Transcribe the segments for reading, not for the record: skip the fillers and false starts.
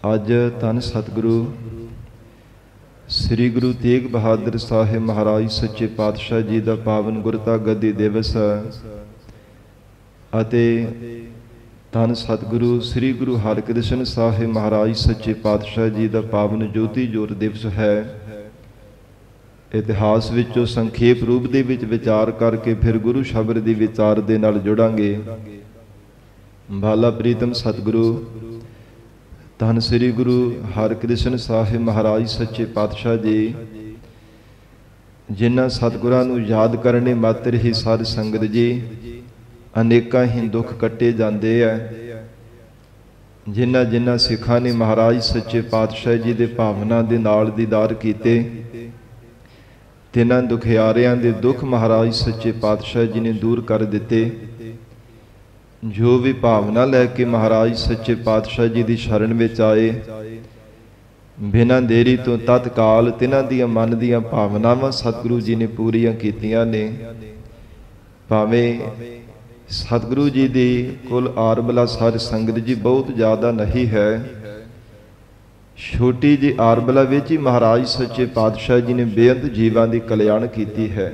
ਅੱਜ ਧੰਨ ਸਤਿਗੁਰੂ ਸ੍ਰੀ ਗੁਰੂ ਤੇਗ ਬਹਾਦਰ ਸਾਹਿਬ ਮਹਾਰਾਜ ਸੱਚੇ ਪਾਤਸ਼ਾਹ ਜੀ ਦਾ ਪਾਵਨ ਗੁਰਤਾ ਗੱਦੀ ਦਿਵਸ ਅਤੇ ਧੰਨ ਸਤਿਗੁਰੂ ਸ੍ਰੀ ਗੁਰੂ ਹਰਿਕ੍ਰਿਸ਼ਨ ਸਾਹਿਬ ਮਹਾਰਾਜ ਸੱਚੇ ਪਾਤਸ਼ਾਹ ਜੀ ਦਾ ਪਾਵਨ ਜੋਤੀ ਜੋਤ ਦਿਵਸ ਹੈ। ਇਤਿਹਾਸ ਵਿੱਚੋਂ ਸੰਖੇਪ ਰੂਪ ਦੇ ਵਿੱਚ ਵਿਚਾਰ ਕਰਕੇ ਫਿਰ ਗੁਰੂ ਸ਼ਬਦ ਦੀ ਵਿਚਾਰ ਦੇ ਨਾਲ ਜੁੜਾਂਗੇ। ਬਾਲਾ ਪ੍ਰੀਤਮ ਸਤਿਗੁਰੂ ਧੰਨ ਸ੍ਰੀ ਗੁਰੂ ਹਰਿਕ੍ਰਿਸ਼ਨ ਸਾਹਿਬ ਮਹਾਰਾਜ ਸੱਚੇ ਪਾਤਸ਼ਾਹ ਜੀ, ਜਿਨ੍ਹਾਂ ਸਤਿਗੁਰਾਂ ਨੂੰ ਯਾਦ ਕਰਨੇ ਮਾਤਰ ਹੀ ਸਾਧ ਸੰਗਤ ਜੀ ਅਨੇਕਾਂ ਹੀ ਦੁੱਖ ਕੱਟੇ ਜਾਂਦੇ ਆ। ਜਿਨ੍ਹਾਂ ਸਿੱਖਾਂ ਨੇ ਮਹਾਰਾਜ ਸੱਚੇ ਪਾਤਸ਼ਾਹ ਜੀ ਦੇ ਭਾਵਨਾ ਦੇ ਨਾਲ ਦੀਦਾਰ ਕੀਤੇ, ਤਿੰਨਾਂ ਦੁਖਿਆਰਿਆਂ ਦੇ ਦੁੱਖ ਮਹਾਰਾਜ ਸੱਚੇ ਪਾਤਸ਼ਾਹ ਜੀ ਨੇ ਦੂਰ ਕਰ ਦਿੱਤੇ। ਜੋ ਵੀ ਭਾਵਨਾ ਲੈ ਕੇ ਮਹਾਰਾਜ ਸੱਚੇ ਪਾਤਸ਼ਾਹ ਜੀ ਦੀ ਸ਼ਰਨ ਵਿੱਚ ਆਏ, ਬਿਨਾਂ ਦੇਰੀ ਤੋਂ ਤਤਕਾਲ ਤਿਨਾਂ ਦੀਆਂ ਮਨ ਦੀਆਂ ਭਾਵਨਾਵਾਂ ਸਤਿਗੁਰੂ ਜੀ ਨੇ ਪੂਰੀਆਂ ਕੀਤੀਆਂ ਨੇ। ਭਾਵੇਂ ਸਤਿਗੁਰੂ ਜੀ ਦੀ ਕੁੱਲ ਆਰਬਲਾ ਸਾਧ ਸੰਗਤ ਜੀ ਬਹੁਤ ਜ਼ਿਆਦਾ ਨਹੀਂ ਹੈ, ਛੋਟੀ ਜਿਹੀ ਆਰਬਲਾ ਵਿੱਚ ਹੀ ਮਹਾਰਾਜ ਸੱਚੇ ਪਾਤਸ਼ਾਹ ਜੀ ਨੇ ਬੇਅੰਤ ਜੀਵਾਂ ਦੀ ਕਲਿਆਣ ਕੀਤੀ ਹੈ।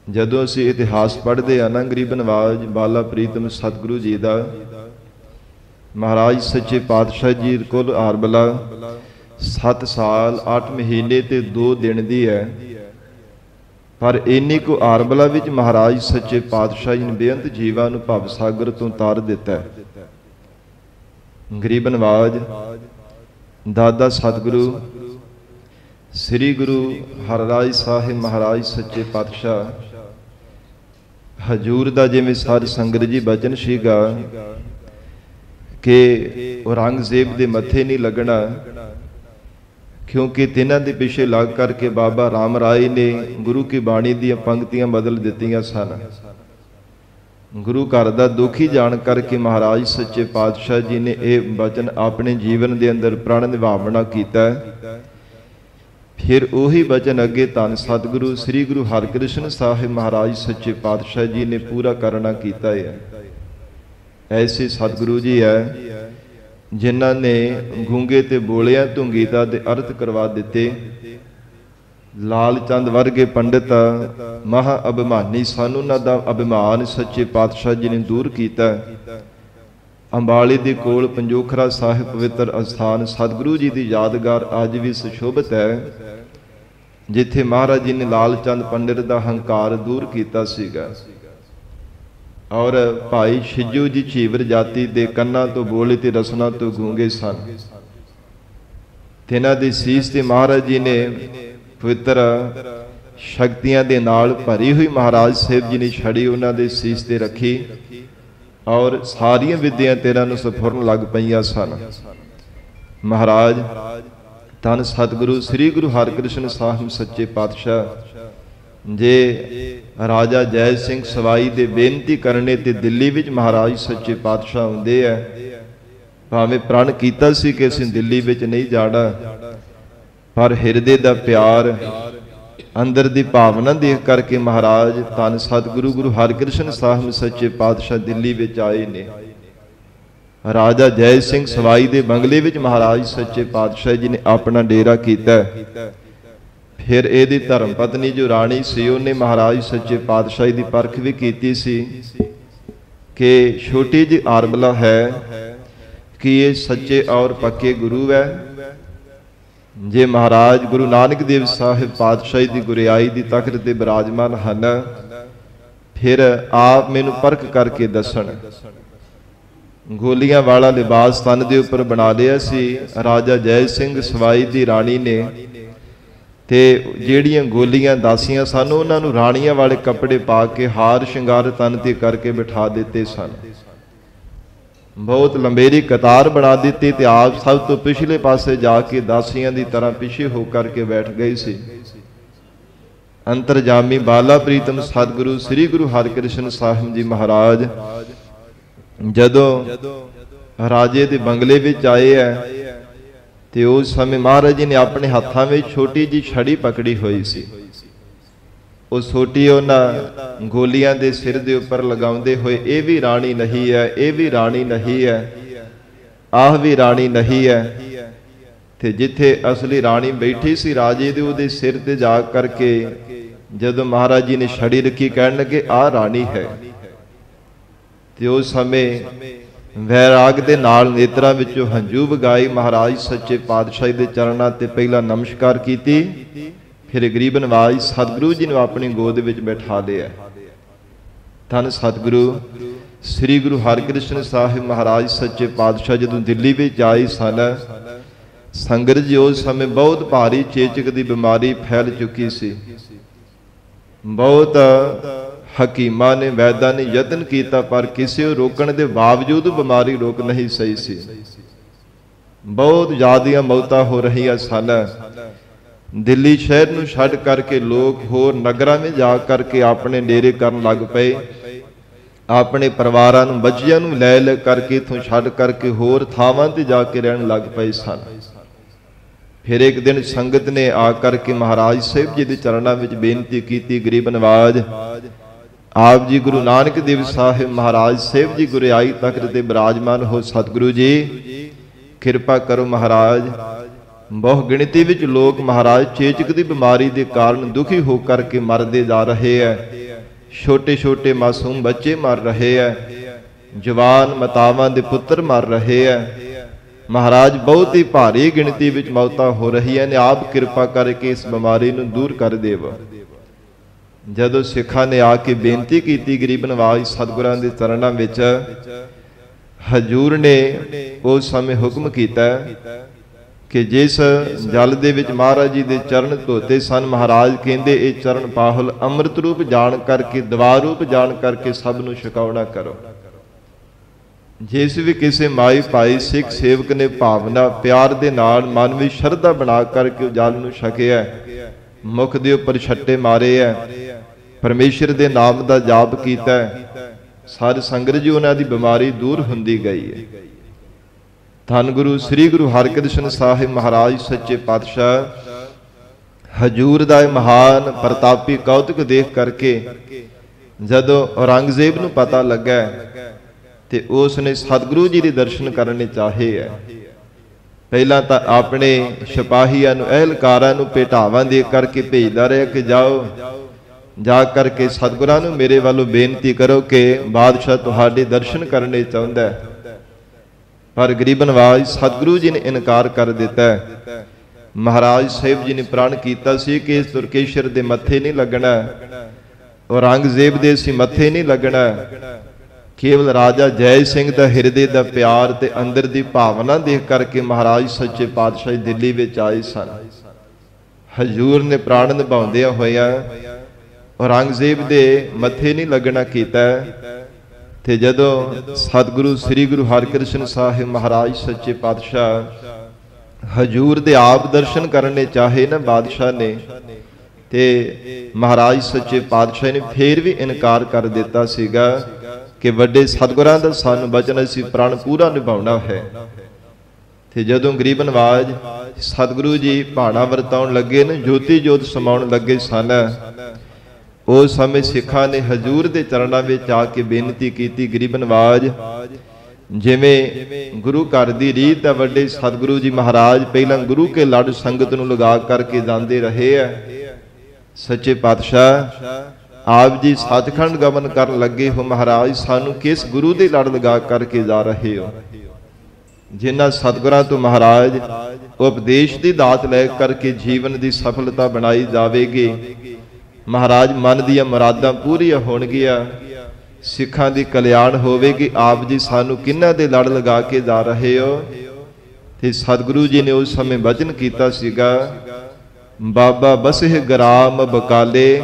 ਜਦੋਂ ਅਸੀਂ ਇਤਿਹਾਸ ਪੜ੍ਹਦੇ ਹਾਂ ਨਾ, ਗਰੀਬ ਨਵਾਜ ਬਾਲਾ ਪ੍ਰੀਤਮ ਸਤਿਗੁਰੂ ਜੀ ਦਾ ਮਹਾਰਾਜ ਸੱਚੇ ਪਾਤਸ਼ਾਹ ਜੀ ਕੁੱਲ ਆਰਬਲਾ 7 ਸਾਲ 8 ਮਹੀਨੇ ਤੇ 2 ਦਿਨ ਦੀ ਹੈ, ਪਰ ਇੰਨੀ ਕੁ ਆਰਬਲਾ ਵਿੱਚ ਮਹਾਰਾਜ ਸੱਚੇ ਪਾਤਸ਼ਾਹ ਜੀ ਨੇ ਬੇਅੰਤ ਜੀਵਾਂ ਨੂੰ ਭਵ ਸਾਗਰ ਤੋਂ ਤਾਰ ਦਿੱਤਾ। ਗਰੀਬ ਨਵਾਜ ਦਾਦਾ ਸਤਿਗੁਰੂ ਸ੍ਰੀ ਗੁਰੂ ਹਰਿਰਾਜ ਸਾਹਿਬ ਮਹਾਰਾਜ ਸੱਚੇ ਪਾਤਸ਼ਾਹ ਹਜੂਰ ਦਾ ਜਿਵੇਂ ਸਾਧ ਸੰਗਤ ਜੀ ਬਚਨ ਸੀਗਾ ਕਿ ਔਰੰਗਜ਼ੇਬ ਦੇ ਮੱਥੇ ਨਹੀਂ ਲੱਗਣਾ, ਕਿਉਂਕਿ ਤਿੰਨਾਂ ਦੇ ਪਿੱਛੇ ਲੱਗ ਕਰਕੇ ਬਾਬਾ ਰਾਮ ਰਾਏ ਨੇ ਗੁਰੂ ਕੀ ਬਾਣੀ ਦੀਆਂ ਪੰਕਤੀਆਂ ਬਦਲ ਦਿੱਤੀਆਂ ਸਨ। ਗੁਰੂ ਘਰ ਦਾ ਦੁਖੀ ਜਾਣ ਕਰਕੇ ਮਹਾਰਾਜ ਸੱਚੇ ਪਾਤਸ਼ਾਹ ਜੀ ਨੇ ਇਹ ਬਚਨ ਆਪਣੇ ਜੀਵਨ ਦੇ ਅੰਦਰ ਪ੍ਰਣ ਨਿਭਾਵਣਾ ਕੀਤਾ। ਫਿਰ ਉਹੀ ਬਚਨ ਅੱਗੇ ਧੰਨ ਸਤਿਗੁਰੂ ਸ੍ਰੀ ਗੁਰੂ ਹਰਿਕ੍ਰਿਸ਼ਨ ਸਾਹਿਬ ਮਹਾਰਾਜ ਸੱਚੇ ਪਾਤਸ਼ਾਹ ਜੀ ਨੇ ਪੂਰਾ ਕਰਨਾ ਕੀਤਾ ਹੈ। ਐਸੇ ਸਤਿਗੁਰੂ ਜੀ ਹੈ ਜਿਨ੍ਹਾਂ ਨੇ ਗੂੰਗੇ ਤੇ ਬੋਲਿਆਂ ਤੋਂ ਗੀਤਾ ਦੇ ਅਰਥ ਕਰਵਾ ਦਿੱਤੇ। ਲਾਲ ਚੰਦ ਵਰਗੇ ਪੰਡਿਤ ਮਹਾ ਅਭਿਮਾਨੀ ਸਨ, ਉਹਨਾਂ ਦਾ ਅਭਿਮਾਨ ਸੱਚੇ ਪਾਤਸ਼ਾਹ ਜੀ ਨੇ ਦੂਰ ਕੀਤਾ। ਅੰਬਾਲੇ ਦੇ ਕੋਲ ਪੰਜੋਖਰਾ ਸਾਹਿਬ ਪਵਿੱਤਰ ਅਸਥਾਨ ਸਤਿਗੁਰੂ ਜੀ ਦੀ ਯਾਦਗਾਰ ਅੱਜ ਵੀ ਸੁਸ਼ੋਭਿਤ ਹੈ, ਜਿੱਥੇ ਮਹਾਰਾਜ ਜੀ ਨੇ ਲਾਲ ਚੰਦ ਪੰਡਿਤ ਦਾ ਹੰਕਾਰ ਦੂਰ ਕੀਤਾ ਸੀਗਾ। ਔਰ ਭਾਈ ਛਿੱਜੂ ਜੀ ਝੀਵਰ ਜਾਤੀ ਦੇ ਕੰਨਾਂ ਤੋਂ ਬੋਲੇ ਤੇ ਰਸਨਾ ਤੋਂ ਗੂੰਗੇ ਸਨ। ਤਿੰਨਾਂ ਦੇ ਸੀਸ ਤੇ ਮਹਾਰਾਜ ਜੀ ਨੇ ਪਵਿੱਤਰ ਸ਼ਕਤੀਆਂ ਦੇ ਨਾਲ ਭਰੀ ਹੋਈ ਮਹਾਰਾਜ ਸਾਹਿਬ ਜੀ ਨੇ ਛੜੀ ਉਹਨਾਂ ਦੇ ਸੀਸ ਤੇ ਰੱਖੀ, ਔਰ ਸਾਰੀਆਂ ਵਿਦਿਆ ਤੇਰਾਂ ਨੂੰ ਸਫੁਰਨ ਲੱਗ ਪਈਆਂ ਸਨ। ਮਹਾਰਾਜ ਧੰਨ ਸਤਿਗੁਰੂ ਸ੍ਰੀ ਗੁਰੂ ਹਰਿਕ੍ਰਿਸ਼ਨ ਸਾਹਿਬ ਸੱਚੇ ਪਾਤਸ਼ਾਹ ਜੇ ਰਾਜਾ ਜੈ ਸਿੰਘ ਸਵਾਈ ਦੇ ਬੇਨਤੀ ਕਰਨੇ ਤੇ ਦਿੱਲੀ ਵਿੱਚ ਮਹਾਰਾਜ ਸੱਚੇ ਪਾਤਸ਼ਾਹ ਹੁੰਦੇ ਆ। ਭਾਵੇਂ ਪ੍ਰਣ ਕੀਤਾ ਸੀ ਕਿ ਅਸੀਂ ਦਿੱਲੀ ਵਿੱਚ ਨਹੀਂ ਜਾਣਾ, ਪਰ ਹਿਰਦੇ ਦਾ ਪਿਆਰ ਅੰਦਰ ਦੀ ਭਾਵਨਾ ਦੇਖ ਕਰਕੇ ਮਹਾਰਾਜ ਧੰਨ ਸਤਿਗੁਰੂ ਗੁਰੂ ਹਰਿਕ੍ਰਿਸ਼ਨ ਸਾਹਿਬ ਸੱਚੇ ਪਾਤਸ਼ਾਹ ਦਿੱਲੀ ਵਿੱਚ ਆਏ ਨੇ। ਰਾਜਾ ਜੈ ਸਿੰਘ ਸਵਾਈ ਦੇ ਬੰਗਲੇ ਵਿੱਚ ਮਹਾਰਾਜ ਸੱਚੇ ਪਾਤਸ਼ਾਹ ਜੀ ਨੇ ਆਪਣਾ ਡੇਰਾ ਕੀਤਾ। ਫਿਰ ਇਹਦੀ ਧਰਮ ਪਤਨੀ ਜੋ ਰਾਣੀ ਸੀ, ਉਹਨੇ ਮਹਾਰਾਜ ਸੱਚੇ ਪਾਤਸ਼ਾਹ ਦੀ ਪਰਖ ਵੀ ਕੀਤੀ ਸੀ ਕਿ ਛੋਟੀ ਜਿਹੀ ਆਰਬਲਾ ਹੈ ਕਿ ਇਹ ਸੱਚੇ ਔਰ ਪੱਕੇ ਗੁਰੂ ਹੈ। ਜੇ ਮਹਾਰਾਜ ਗੁਰੂ ਨਾਨਕ ਦੇਵ ਸਾਹਿਬ ਪਾਤਸ਼ਾਹੀ ਦੀ ਗੁਰਿਆਈ ਦੀ ਤਖਤ ਤੇ ਬਿਰਾਜਮਾਨ ਹਨ, ਫਿਰ ਆਪ ਮੈਨੂੰ ਪਰਖ ਕਰਕੇ ਦੱਸਣ। ਗੋਲੀਆਂ ਵਾਲਾ ਲਿਬਾਸ ਤਨ ਦੇ ਉੱਪਰ ਬਣਾ ਲਿਆ ਸੀ ਰਾਜਾ ਜੈ ਸਿੰਘ ਸਵਾਈ ਦੀ ਰਾਣੀ ਨੇ, ਤੇ ਜਿਹੜੀਆਂ ਗੋਲੀਆਂ ਦਾਸੀਆਂ ਸਨ ਉਹਨਾਂ ਨੂੰ ਰਾਣੀਆਂ ਵਾਲੇ ਕੱਪੜੇ ਪਾ ਕੇ ਹਾਰ ਸ਼ਿੰਗਾਰ ਤਨ ਤੇ ਕਰਕੇ ਬਿਠਾ ਦਿੱਤੇ ਸਨ। ਬਹੁਤ ਲੰਬੇਰੀ ਕਤਾਰ ਬਣਾ ਦਿੱਤੀ ਤੇ ਆਪ ਸਭ ਤੋਂ ਪਿਛਲੇ ਪਾਸੇ ਜਾ ਕੇ ਦਾਸੀਆਂ ਦੀ ਤਰ੍ਹਾਂ ਪਿੱਛੇ ਹੋ ਕਰਕੇ ਬੈਠ ਗਏ ਸੀ। ਅੰਤਰਜਾਮੀ ਬਾਲਾ ਪ੍ਰੀਤਮ ਸਤਿਗੁਰੂ ਸ੍ਰੀ ਗੁਰੂ ਹਰਿਕ੍ਰਿਸ਼ਨ ਸਾਹਿਬ ਜੀ ਮਹਾਰਾਜ ਜਦੋਂ ਰਾਜੇ ਦੇ ਬੰਗਲੇ ਵਿੱਚ ਆਏ ਹੈ ਤੇ ਉਸ ਸਮੇਂ ਮਹਾਰਾਜ ਜੀ ਨੇ ਆਪਣੇ ਹੱਥਾਂ ਵਿੱਚ ਛੋਟੀ ਜਿਹੀ ਛੜੀ ਪਕੜੀ ਹੋਈ ਸੀ। ਉਹ ਛੋਟੀ ਉਹਨਾਂ ਗੋਲੀਆਂ ਦੇ ਸਿਰ ਦੇ ਉੱਪਰ ਲਗਾਉਂਦੇ ਹੋਏ ਇਹ ਵੀ ਰਾਣੀ ਨਹੀਂ ਹੈ, ਇਹ ਵੀ ਰਾਣੀ ਨਹੀਂ ਹੈ, ਆਹ ਵੀ ਰਾਣੀ ਨਹੀਂ ਹੈ। ਤੇ ਜਿੱਥੇ ਅਸਲੀ ਰਾਣੀ ਬੈਠੀ ਸੀ ਰਾਜੇ ਦੇ, ਉਹਦੇ ਸਿਰ ਤੇ ਜਾ ਕਰਕੇ ਜਦੋਂ ਮਹਾਰਾਜ ਜੀ ਨੇ ਛੜੀ ਰੱਖੀ, ਕਹਿਣ ਲੱਗੇ ਆਹ ਰਾਣੀ ਹੈ। ਤੇ ਉਸ ਸਮੇਂ ਵੈਰਾਗ ਦੇ ਨਾਲ ਨੇਤਰਾਂ ਵਿੱਚੋਂ ਹੰਝੂ ਵਗਾਈ ਮਹਾਰਾਜ ਸੱਚੇ ਪਾਤਸ਼ਾਹ ਦੇ ਚਰਨਾਂ ਤੇ ਪਹਿਲਾਂ ਨਮਸਕਾਰ ਕੀਤੀ, ਫਿਰ ਗਰੀਬ ਨਵਾਜ ਸਤਿਗੁਰੂ ਜੀ ਨੂੰ ਆਪਣੀ ਗੋਦ ਵਿੱਚ ਬਿਠਾ ਲਿਆ। ਧੰਨ ਸਤਿਗੁਰੂ ਸ੍ਰੀ ਗੁਰੂ ਹਰਿਕ੍ਰਿਸ਼ਨ ਸਾਹਿਬ ਮਹਾਰਾਜ ਸੱਚੇ ਪਾਤਸ਼ਾਹ ਜਦੋਂ ਦਿੱਲੀ ਵਿੱਚ ਆਏ ਸਨ, ਸੰਗਤ ਜੀ ਉਸ ਸਮੇਂ ਬਹੁਤ ਭਾਰੀ ਚੇਚਕ ਦੀ ਬਿਮਾਰੀ ਫੈਲ ਚੁੱਕੀ ਸੀ। ਬਹੁਤ ਹਕੀਮਾਂ ਨੇ, ਵੈਦਾਂ ਨੇ ਯਤਨ ਕੀਤਾ, ਪਰ ਕਿਸੇ ਨੂੰ ਰੋਕਣ ਦੇ ਬਾਵਜੂਦ ਬਿਮਾਰੀ ਰੁਕ ਨਹੀਂ ਸਹੀ ਸੀ। ਬਹੁਤ ਜ਼ਿਆਦੀਆਂ ਮੌਤਾਂ ਹੋ ਰਹੀਆਂ ਸਨ। ਦਿੱਲੀ ਸ਼ਹਿਰ ਨੂੰ ਛੱਡ ਕਰਕੇ ਲੋਕ ਹੋਰ ਨਗਰਾਂ ਵਿੱਚ ਜਾ ਕਰਕੇ ਆਪਣੇ ਡੇਰੇ ਕਰਨ ਲੱਗ ਪਏ। ਆਪਣੇ ਪਰਿਵਾਰਾਂ ਨੂੰ, ਬੱਚਿਆਂ ਨੂੰ ਲੈ ਲੈ ਕਰਕੇ ਇਥੋਂ ਛੱਡ ਕਰਕੇ ਹੋਰ ਥਾਵਾਂ ਤੇ ਜਾ ਕੇ ਰਹਿਣ ਲੱਗ ਪਏ ਸਨ। ਫਿਰ ਇੱਕ ਦਿਨ ਸੰਗਤ ਨੇ ਆ ਕਰਕੇ ਮਹਾਰਾਜ ਸਾਹਿਬ ਜੀ ਦੇ ਚਰਨਾਂ ਵਿੱਚ ਬੇਨਤੀ ਕੀਤੀ, ਗਰੀਬ ਨਵਾਜ ਆਪ ਜੀ ਗੁਰੂ ਨਾਨਕ ਦੇਵ ਸਾਹਿਬ ਮਹਾਰਾਜ ਸਾਹਿਬ ਜੀ ਗੁਰਿਆਈ ਤਖਤ ਤੇ ਬਿਰਾਜਮਾਨ ਹੋ। ਸਤਿਗੁਰੂ ਜੀ ਕਿਰਪਾ ਕਰੋ ਮਹਾਰਾਜ, ਬਹੁ ਗਿਣਤੀ ਵਿੱਚ ਲੋਕ ਮਹਾਰਾਜ ਚੇਚਕ ਦੀ ਬਿਮਾਰੀ ਦੇ ਕਾਰਨ ਦੁਖੀ ਹੋ ਕਰਕੇ ਮਰਦੇ ਜਾ ਰਹੇ ਹੈ। ਛੋਟੇ ਛੋਟੇ ਮਾਸੂਮ ਬੱਚੇ ਮਰ ਰਹੇ ਹੈ, ਜਵਾਨ ਮਾਤਾਵਾਂ ਦੇ ਪੁੱਤਰ ਮਰ ਰਹੇ ਹੈ। ਮਹਾਰਾਜ ਬਹੁਤ ਹੀ ਭਾਰੀ ਗਿਣਤੀ ਵਿੱਚ ਮੌਤਾਂ ਹੋ ਰਹੀਆਂ ਨੇ, ਆਪ ਕਿਰਪਾ ਕਰਕੇ ਇਸ ਬਿਮਾਰੀ ਨੂੰ ਦੂਰ ਕਰ ਦੇਵੋ। ਜਦੋਂ ਸਿੱਖਾਂ ਨੇ ਆ ਕੇ ਬੇਨਤੀ ਕੀਤੀ ਗਰੀਬ ਨਵਾਜ ਸਤਿਗੁਰਾਂ ਦੇ ਚਰਨਾਂ ਵਿੱਚ, ਹਜੂਰ ਨੇ ਉਸ ਸਮੇਂ ਹੁਕਮ ਕੀਤਾ ਕਿ ਜਿਸ ਜਲ ਦੇ ਵਿੱਚ ਮਹਾਰਾਜ ਜੀ ਦੇ ਚਰਨ ਧੋਤੇ ਸਨ, ਮਹਾਰਾਜ ਕਹਿੰਦੇ ਇਹ ਚਰਨ ਪਾਹੁਲ ਅੰਮ੍ਰਿਤ ਰੂਪ ਜਾਣ ਕਰਕੇ, ਦਵਾ ਰੂਪ ਜਾਣ ਕਰਕੇ ਸਭ ਨੂੰ ਛਕਾਉਣਾ ਕਰੋ। ਜਿਸ ਵੀ ਕਿਸੇ ਮਾਈ ਭਾਈ ਸਿੱਖ ਸੇਵਕ ਨੇ ਭਾਵਨਾ ਪਿਆਰ ਦੇ ਨਾਲ ਮਨ ਵਿੱਚ ਸ਼ਰਧਾ ਬਣਾ ਕਰਕੇ ਜਲ ਨੂੰ ਛਕਿਆ, ਮੁਖ ਦੇ ਉੱਪਰ ਛੱਟੇ ਮਾਰੇ ਹੈ, ਪਰਮੇਸ਼ਰ ਦੇ ਨਾਮ ਦਾ ਜਾਪ ਕੀਤਾ, ਸਾਧ ਸੰਗਤ ਜੀ ਉਹਨਾਂ ਦੀ ਬਿਮਾਰੀ ਦੂਰ ਹੁੰਦੀ ਗਈ ਹੈ। ਧੰਨ ਗੁਰੂ ਸ੍ਰੀ ਗੁਰੂ ਹਰਿਕ੍ਰਿਸ਼ਨ ਸਾਹਿਬ ਮਹਾਰਾਜ ਸੱਚੇ ਪਾਤਸ਼ਾਹ ਹਜੂਰ ਦਾ ਮਹਾਨ ਪ੍ਰਤਾਪੀ ਕੌਤਕ ਦੇਖ ਕਰਕੇ ਜਦੋਂ ਔਰੰਗਜ਼ੇਬ ਨੂੰ ਪਤਾ ਲੱਗਾ ਤੇ ਉਸ ਨੇ ਸਤਿਗੁਰੂ ਜੀ ਦੇ ਦਰਸ਼ਨ ਕਰਨੇ ਚਾਹੇ ਹੈ। ਪਹਿਲਾਂ ਤਾਂ ਆਪਣੇ ਸਿਪਾਹੀਆਂ ਨੂੰ, ਅਹਿਲਕਾਰਾਂ ਨੂੰ ਭੇਟਾਵਾਂ ਦੇ ਕਰਕੇ ਭੇਜਦਾ ਰਿਹਾ ਕਿ ਜਾਓ, ਜਾ ਕਰਕੇ ਸਤਿਗੁਰਾਂ ਨੂੰ ਮੇਰੇ ਵੱਲੋਂ ਬੇਨਤੀ ਕਰੋ ਕਿ ਬਾਦਸ਼ਾਹ ਤੁਹਾਡੇ ਦਰਸ਼ਨ ਕਰਨੇ ਚਾਹੁੰਦਾ ਹੈ। ਪਰ ਗਰੀਬ ਨਵਾਜ ਸਤਿਗੁਰੂ ਜੀ ਨੇ ਇਨਕਾਰ ਕਰ ਦਿੱਤਾ। ਮਹਾਰਾਜ ਸਾਹਿਬ ਜੀ ਨੇ ਪ੍ਰਣ ਕੀਤਾ ਸੀ ਕਿ ਇਸ ਤੁਰਕੇਸ਼ਰ ਦੇ ਮੱਥੇ ਨਹੀਂ ਲੱਗਣਾ, ਔਰੰਗਜ਼ੇਬ ਦੇ ਸੀ ਮੱਥੇ ਨਹੀਂ ਲੱਗਣਾ। ਕੇਵਲ ਰਾਜਾ ਜੈ ਸਿੰਘ ਦਾ ਹਿਰਦੇ ਦਾ ਪਿਆਰ ਤੇ ਅੰਦਰ ਦੀ ਭਾਵਨਾ ਦੇਖ ਕਰਕੇ ਮਹਾਰਾਜ ਸੱਚੇ ਪਾਤਸ਼ਾਹ ਦਿੱਲੀ ਵਿੱਚ ਆਏ ਸਨ। ਹਜੂਰ ਨੇ ਪ੍ਰਾਣ ਨਿਭਾਉਂਦਿਆਂ ਹੋਇਆ ਔਰੰਗਜ਼ੇਬ ਦੇ ਮੱਥੇ ਨਹੀਂ ਲੱਗਣਾ ਕੀਤਾ। ਤੇ ਜਦੋਂ ਸਤਿਗੁਰੂ ਸ੍ਰੀ ਗੁਰੂ ਹਰਿਕ੍ਰਿਸ਼ਨ ਸਾਹਿਬ ਮਹਾਰਾਜ ਸੱਚੇ ਪਾਤਸ਼ਾਹ ਹਜੂਰ ਦੇ ਆਪ ਦਰਸ਼ਨ ਕਰਨੇ ਚਾਹੇ ਨਾ ਬਾਦਸ਼ਾਹ ਨੇ, ਤੇ ਮਹਾਰਾਜ ਸੱਚੇ ਪਾਤਸ਼ਾਹ ਨੇ ਫੇਰ ਵੀ ਇਨਕਾਰ ਕਰ ਦਿੱਤਾ ਸੀਗਾ ਕਿ ਵੱਡੇ ਸਤਿਗੁਰਾਂ ਦਾ ਸਾਨੂੰ ਬਚਨ ਅਸੀਂ ਪ੍ਰਣ ਪੂਰਾ ਨਿਭਾਉਣਾ ਹੈ। ਤੇ ਜਦੋਂ ਗਰੀਬ ਨਵਾਜ ਸਤਿਗੁਰੂ ਜੀ ਭਾਣਾ ਵਰਤਾਉਣ ਲੱਗੇ ਨੇ, ਜੋਤੀ ਜੋਤ ਸਮਾਉਣ ਲੱਗੇ ਸਨ, ਉਸ ਸਮੇਂ ਸਿੱਖਾਂ ਨੇ ਹਜੂਰ ਦੇ ਚਰਨਾਂ ਵਿੱਚ ਆ ਕੇ ਬੇਨਤੀ ਕੀਤੀ, ਗਰੀਬ ਨਵਾਜ ਜਿਵੇਂ ਗੁਰੂ ਘਰ ਦੀ ਰੀਤ ਹੈ, ਵੱਡੇ ਸਤਿਗੁਰੂ ਜੀ ਮਹਾਰਾਜ ਪਹਿਲਾਂ ਗੁਰੂ ਕੇ ਲੜ ਸੰਗਤ ਨੂੰ ਲਗਾ ਕਰਕੇ ਜਾਂਦੇ ਰਹੇ ਹੈ। ਸੱਚੇ ਪਾਤਸ਼ਾਹ ਆਪ ਜੀ ਸੱਚਖੰਡ ਗਮਨ ਕਰਨ ਲੱਗੇ ਹੋ, ਮਹਾਰਾਜ ਸਾਨੂੰ ਕਿਸ ਗੁਰੂ ਦੇ ਲੜ ਲਗਾ ਕਰਕੇ ਜਾ ਰਹੇ ਹੋ? ਜਿਨ੍ਹਾਂ ਸਤਿਗੁਰਾਂ ਤੋਂ ਮਹਾਰਾਜ ਉਪਦੇਸ਼ ਦੀ ਦਾਤ ਲੈ ਕਰਕੇ ਜੀਵਨ ਦੀ ਸਫਲਤਾ ਬਣਾਈ ਜਾਵੇਗੀ, ਮਹਾਰਾਜ ਮਨ ਦੀਆਂ ਮੁਰਾਦਾਂ ਪੂਰੀਆਂ ਹੋਣਗੀਆਂ, ਸਿੱਖਾਂ ਦੀ ਕਲਿਆਣ ਹੋਵੇਗੀ। ਆਪ ਜੀ ਸਾਨੂੰ ਕਿਹਨਾਂ ਦੇ ਲੜ ਲਗਾ ਕੇ ਜਾ ਰਹੇ ਹੋ? ਤੇ ਸਤਿਗੁਰੂ ਜੀ ਨੇ ਉਸ ਸਮੇਂ ਬਚਨ ਕੀਤਾ ਸੀਗਾ, ਬਾਬਾ ਬਸਿਹ ਗ੍ਰਾਮ ਬਕਾਲੇ,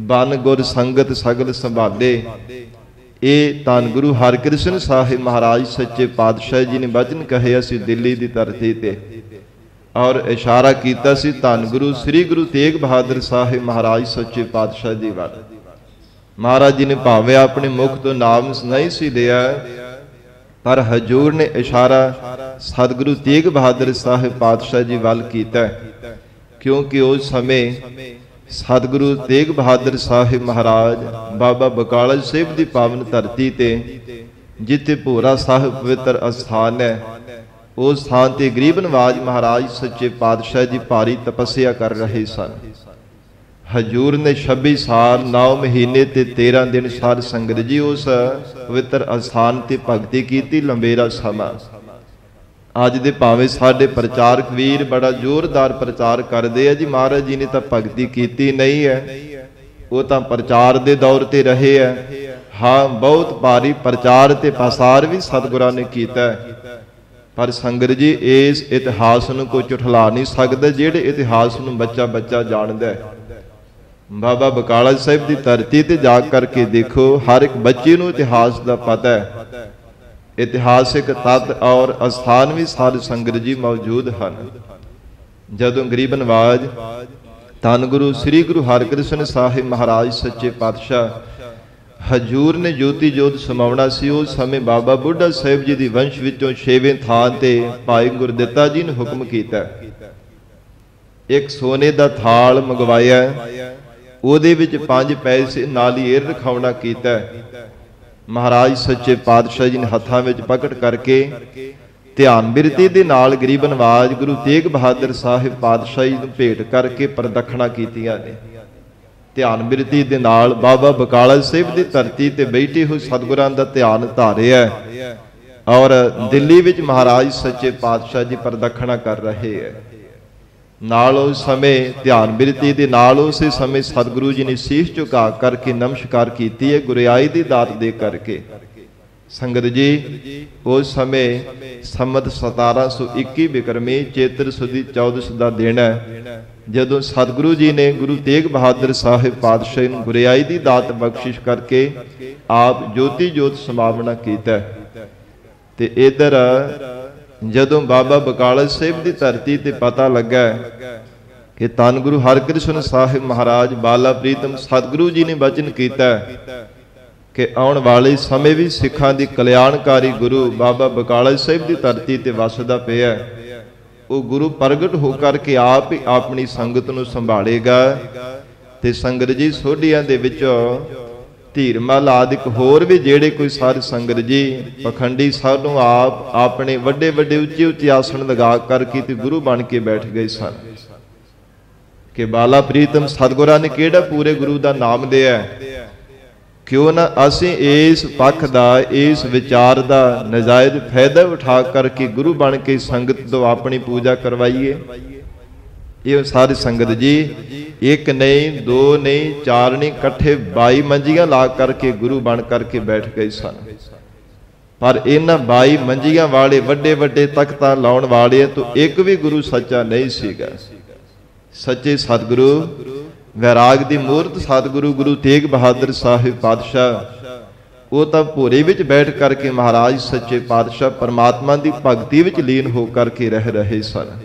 ਬਨ ਗੁਰ ਸੰਗਤ ਸਗਲ ਸੰਭਾਲੇ। ਇਹ ਧੰਨ ਗੁਰੂ ਹਰਿਕ੍ਰਿਸ਼ਨ ਸਾਹਿਬ ਮਹਾਰਾਜ ਸੱਚੇ ਪਾਤਸ਼ਾਹ ਜੀ ਨੇ ਬਚਨ ਕਹੇ ਸੀ ਦਿੱਲੀ ਦੀ ਧਰਤੀ ਤੇ, ਔਰ ਇਸ਼ਾਰਾ ਕੀਤਾ ਸੀ ਧੰਨ ਗੁਰੂ ਸ੍ਰੀ ਗੁਰੂ ਤੇਗ ਬਹਾਦਰ ਸਾਹਿਬ ਮਹਾਰਾਜ ਸੱਚੇ ਪਾਤਸ਼ਾਹ ਜੀ ਵੱਲ। ਮਹਾਰਾਜ ਜੀ ਨੇ ਭਾਵੇਂ ਆਪਣੇ ਮੁਖ ਤੋਂ ਨਾਮ ਨਹੀਂ ਸੀ ਲਿਆ, ਪਰ ਹਜੂਰ ਨੇ ਇਸ਼ਾਰਾ ਸਤਿਗੁਰੂ ਤੇਗ ਬਹਾਦਰ ਸਾਹਿਬ ਪਾਤਸ਼ਾਹ ਜੀ ਵੱਲ ਕੀਤਾ, ਕਿਉਂਕਿ ਉਸ ਸਮੇਂ ਸਤਿਗੁਰੂ ਤੇਗ ਬਹਾਦਰ ਸਾਹਿਬ ਮਹਾਰਾਜ ਬਾਬਾ ਬਕਾਲਾ ਸਾਹਿਬ ਦੀ ਪਾਵਨ ਧਰਤੀ ਤੇ जिथे भोरा साहिब पवित्र अस्थान है, उस स्थान ते गरीब नवाज महाराज सच्चे पातशाह जी भारी तपस्या कर रहे सन। हजूर ने 26 साल 9 महीने ते 13 दिन साध संगत जी उस पवित्र अस्थान ते भगती की लंबेरा समा। अज दे भावें साडे प्रचारक वीर बड़ा जोरदार प्रचार करते हैं जी महाराज जी ने तो भगती की नहीं है, वो तो प्रचार दे दौर ते रहे है। हाँ, बहुत भारी प्रचार ते पसार भी सतगुरां ने कीता है, पर संगत जी इस इतिहास नूं कोई झुठला नहीं सकदा जिहड़े इतिहास नूं बच्चा बच्चा जाणदा है। बाबा बकाला साहिब की धरती ते जा करके देखो, हर एक बच्चे नूं इतिहास का पता है। इतिहासिक तत्त और अस्थान भी साध संगत जी मौजूद हैं। जदों गरीब नवाज धन गुरु श्री गुरु हरकृष्ण साहिब महाराज सच्चे पातशाह हजूर ने ज्योति जोत समावना सी, उस समय बाबा बुढ़ा साहिब जी की वंश विचों 6वें थान ते भाई गुरदित्ता जी ने हुक्म किया, एक सोने का थाल मंगवाया, ਉਹਦੇ ਵਿੱਚ 5 पैसे नालिएर रखावना कीता। महाराज सच्चे पातशाह जी ने हत्थां विच पकड़ करके ध्यान बिरती दे नाल गरीब नवाज गुरु तेग बहादुर साहिब पातशाह जी नूं भेंट करके प्रदक्षिणा कीतियां ने। ध्यान बिरती दे नाल बाबा बकाला साहिब दी धरती ते बैठे होए सतगुरां दा ध्यान धारिया और दिल्ली विच महाराज सच्चे पातशाह जी प्रदक्षिणा कर रहे हैं। नाल उस समय ध्यान बिरती दे नाल उसे समय सतगुरु जी ने शीश झुका करके नमस्कार कीती है, गुरियाई दी दात दे करके। संगत जी उस समय संमत 1721 बिक्रमी चेत्र सुदी 14 का दिन है, जदों सतगुरु जी ने गुरु तेग बहादुर साहिब पातशाह नूं गुरियाई दी दात बख्शिश करके आप ज्योति जोत समावना कीता। ते इधर जदों बाबा बकाला साहिब की धरती ते पता लगा कि धन गुरु हरकृष्ण साहिब महाराज बाला प्रीतम सतगुरु जी ने वचन किया कि आने वाले समय भी सिखां दी कल्याणकारी गुरु बाबा बकाला साहिब की धरती ते वसदा पिया। वो गुरु प्रगट होकर के आप ही अपनी संगत नूं संभालेगा। ते संगत जी सोढियां दे विचों धीरमल आदिक होर भी जेड़े कोई साध संगत जी पखंडी सानू आप अपने वड्डे वड्डे उच्चे उच्चे आसन लगा करके ते गुरु बन के बैठ गए सन कि बाला प्रीतम सतगुरां ने केड़ा पूरे गुरु का नाम दिया, क्यों ना असीं इस पक्ष का इस विचार का नजायज फायदा उठा करके गुरु बन के संगत तो अपनी पूजा करवाइए। ये सारी संगत जी एक नहीं, 2 नहीं, 4 नहीं, कट्ठे 22 मंजियां ला करके गुरु बन करके बैठ गए सन। पर इन्हां 22 मंजियां वाले वड्डे वड्डे तख्तां लाउण वाले तो एक भी गुरु सच्चा नहीं सीगा। सच्चे सतगुरु वैराग दी मूर्त सतगुरु गुरु तेग बहादुर साहिब पातशाह वो तो भोरे विच बैठ करके महाराज सच्चे पातशाह परमात्मा की भगती विच लीन हो करके रह रहे सन।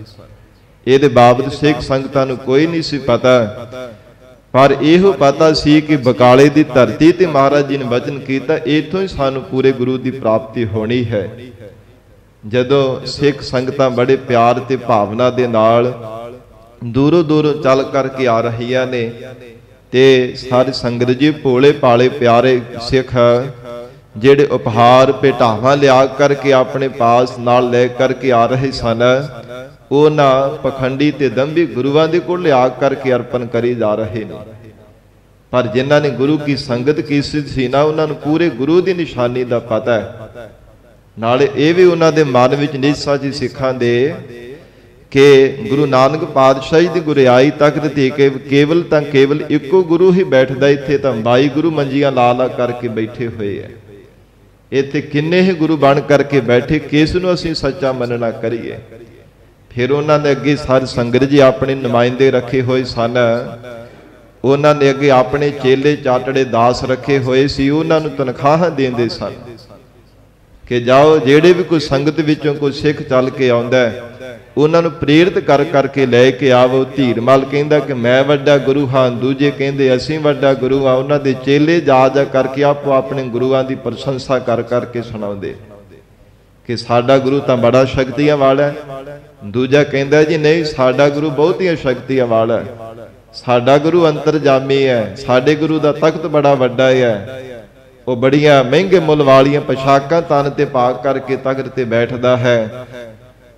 ਇਹਦੇ ਬਾਬਤ ਸਿੱਖ ਸੰਗਤਾਂ ਨੂੰ ਕੋਈ ਨਹੀਂ ਸੀ ਪਤਾ, ਪਰ ਇਹੋ ਪਤਾ ਸੀ ਕਿ ਬਕਾਲੇ ਦੀ ਧਰਤੀ ਤੇ ਮਹਾਰਾਜ ਜੀ ਨੇ ਵਚਨ ਕੀਤਾ ਇਥੋਂ ਹੀ ਸਾਨੂੰ ਪੂਰੇ ਗੁਰੂ ਦੀ ਪ੍ਰਾਪਤੀ ਹੋਣੀ ਹੈ। ਜਦੋਂ ਸਿੱਖ ਸੰਗਤਾਂ ਬੜੇ ਪਿਆਰ ਤੇ ਭਾਵਨਾ ਦੇ ਨਾਲ ਦੂਰੋਂ ਦੂਰੋਂ ਚੱਲ ਕਰਕੇ ਆ ਰਹੀਆਂ ਨੇ ਤੇ ਸਾਰੀ ਸੰਗਤ ਜੀ ਭੋਲੇ ਭਾਲੇ ਪਿਆਰੇ ਸਿੱਖ ਜਿਹੜੇ ਉਪਹਾਰ ਭੇਟਾਵਾਂ ਲਿਆ ਕਰਕੇ ਆਪਣੇ ਪਾਸ ਨਾਲ ਲੈ ਕਰਕੇ ਆ ਰਹੇ ਸਨ, ਉਹਨਾਂ ਪਖੰਡੀ ਤੇ ਦੰਭੀ ਗੁਰੂਆਂ ਦੇ ਕੋਲ ਲਿਆ ਕਰਕੇ ਅਰਪਣ ਕਰੀ ਜਾ ਰਹੇ ਨੇ। ਪਰ ਜਿਨ੍ਹਾਂ ਨੇ ਗੁਰੂ ਕੀ ਸੰਗਤ ਕੀਤੀ ਸੀ ਨਾ, ਉਹਨਾਂ ਨੂੰ ਪੂਰੇ ਗੁਰੂ ਦੀ ਨਿਸ਼ਾਨੀ ਦਾ ਪਤਾ ਹੈ। ਨਾਲੇ ਇਹ ਵੀ ਉਹਨਾਂ ਦੇ ਮਨ ਵਿੱਚ ਨਿਸ਼ਚਾ ਸੀ ਸਿੱਖਾਂ ਦੇ ਕਿ ਗੁਰੂ ਨਾਨਕ ਪਾਤਸ਼ਾਹ ਜੀ ਦੀ ਗੁਰਿਆਈ ਤਖਤ ਤੇ ਕੇਵਲ ਤਾਂ ਕੇਵਲ ਇੱਕੋ ਗੁਰੂ ਹੀ ਬੈਠਦਾ, ਇੱਥੇ ਤਾਂ 22 ਗੁਰੂ ਮੰਜੀਆਂ ਲਾ ਲਾ ਕਰਕੇ ਬੈਠੇ ਹੋਏ ਹੈ। ਇੱਥੇ ਕਿੰਨੇ ਹੀ ਗੁਰੂ ਬਣ ਕਰਕੇ ਬੈਠੇ, ਕਿਸ ਨੂੰ ਅਸੀਂ ਸੱਚਾ ਮੰਨਣਾ ਕਰੀਏ। फिर उन्होंने अगे सारी संगत जी अपने नुमाइंदे रखे हुए सन, उन्होंने अगे अपने चेले चाटड़े दास रखे हुए सी, उन्होंने तनख्वाह देंदे सन कि जाओ जेड़े भी कोई संगत विचों कोई सिख चल के आउंदा है उन्होंने प्रेरित कर करके लैके आवो। धीरमल कहंदा कि मैं वड्डा गुरु हाँ, दूजे कहंदे असीं वड्डा गुरु हाँ। उन्हां दे चेले जा जा करके आपो अपने गुरुआं दी प्रशंसा कर करके सुणाउंदे कि साडा गुरु तां बड़ा शक्तियां वाला है। दूजा कहंदा जी नहीं, साडा गुरु बहुतियां शक्तियां वाला है, साडा गुरु अंतरजामी है, साडे गुरु दा तख्त बड़ा वड्डा है। ਉਹ ਬੜੀਆਂ ਮਹਿੰਗੇ ਮੁੱਲ ਵਾਲੀਆਂ ਪੋਸ਼ਾਕਾਂ ਤਨ ਤੇ ਪਾ ਕਰਕੇ ਤਖਤ ਤੇ ਬੈਠਦਾ ਹੈ।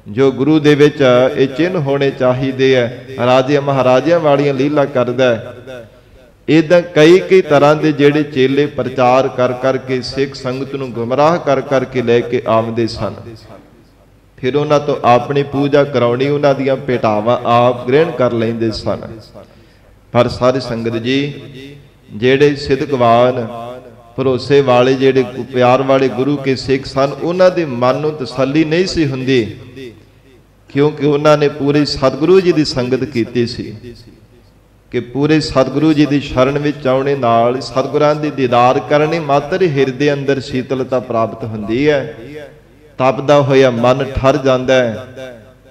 ਜੋ ਗੁਰੂ ਦੇ ਵਿੱਚ ਇਹ ਚਿੰਨ੍ਹ ਹੋਣੇ ਚਾਹੀਦੇ ਹੈ, ਰਾਜਿਆਂ ਮਹਾਰਾਜਿਆਂ ਵਾਲੀਆਂ ਲੀਲਾ ਕਰਦਾ ਹੈ। ਇਦਾਂ ਕਈ ਤਰ੍ਹਾਂ ਦੇ ਜਿਹੜੇ ਚੇਲੇ ਪ੍ਰਚਾਰ ਕਰ ਕਰਕੇ ਸਿੱਖ ਸੰਗਤ ਨੂੰ ਗੁੰਮਰਾਹ ਕਰ ਕਰਕੇ ਲੈ ਕੇ ਆਉਂਦੇ ਸਨ। ਫਿਰ ਉਹਨਾਂ ਤੋਂ ਆਪਣੀ ਪੂਜਾ ਕਰਾਉਣੀ, ਉਹਨਾਂ ਦੀਆਂ ਭੇਟਾਵਾਂ ਆਪ ਗ੍ਰਹਿਣ ਕਰ ਲੈਂਦੇ ਸਨ। ਪਰ ਸਾਰੀ ਸੰਗਤ ਜੀ, ਜਿਹੜੇ ਸਿੱਧਕਵਾਨ ਭਰੋਸੇ ਵਾਲੇ, ਜਿਹੜੇ ਪਿਆਰ ਵਾਲੇ ਗੁਰੂ ਕੇ ਸਿੱਖ ਸਨ, ਉਹਨਾਂ ਦੇ ਮਨ ਨੂੰ ਤਸੱਲੀ ਨਹੀਂ ਸੀ ਹੁੰਦੀ, ਕਿਉਂਕਿ ਉਹਨਾਂ ਨੇ ਪੂਰੇ ਸਤਿਗੁਰੂ ਜੀ ਦੀ ਸੰਗਤ ਕੀਤੀ ਸੀ ਕਿ ਪੂਰੇ ਸਤਿਗੁਰੂ ਜੀ ਦੀ ਸ਼ਰਨ ਵਿੱਚ ਆਉਣੇ ਨਾਲ ਸਤਿਗੁਰਾਂ ਦੀ ਦੀਦਾਰ ਕਰਨੇ ਮਾਤਰ ਹਿਰਦੇ ਅੰਦਰ ਸ਼ੀਤਲਤਾ ਪ੍ਰਾਪਤ ਹੁੰਦੀ ਹੈ। ਤਪਦਾ ਹੋਇਆ ਮਨ ਠਰ ਜਾਂਦਾ ਹੈ,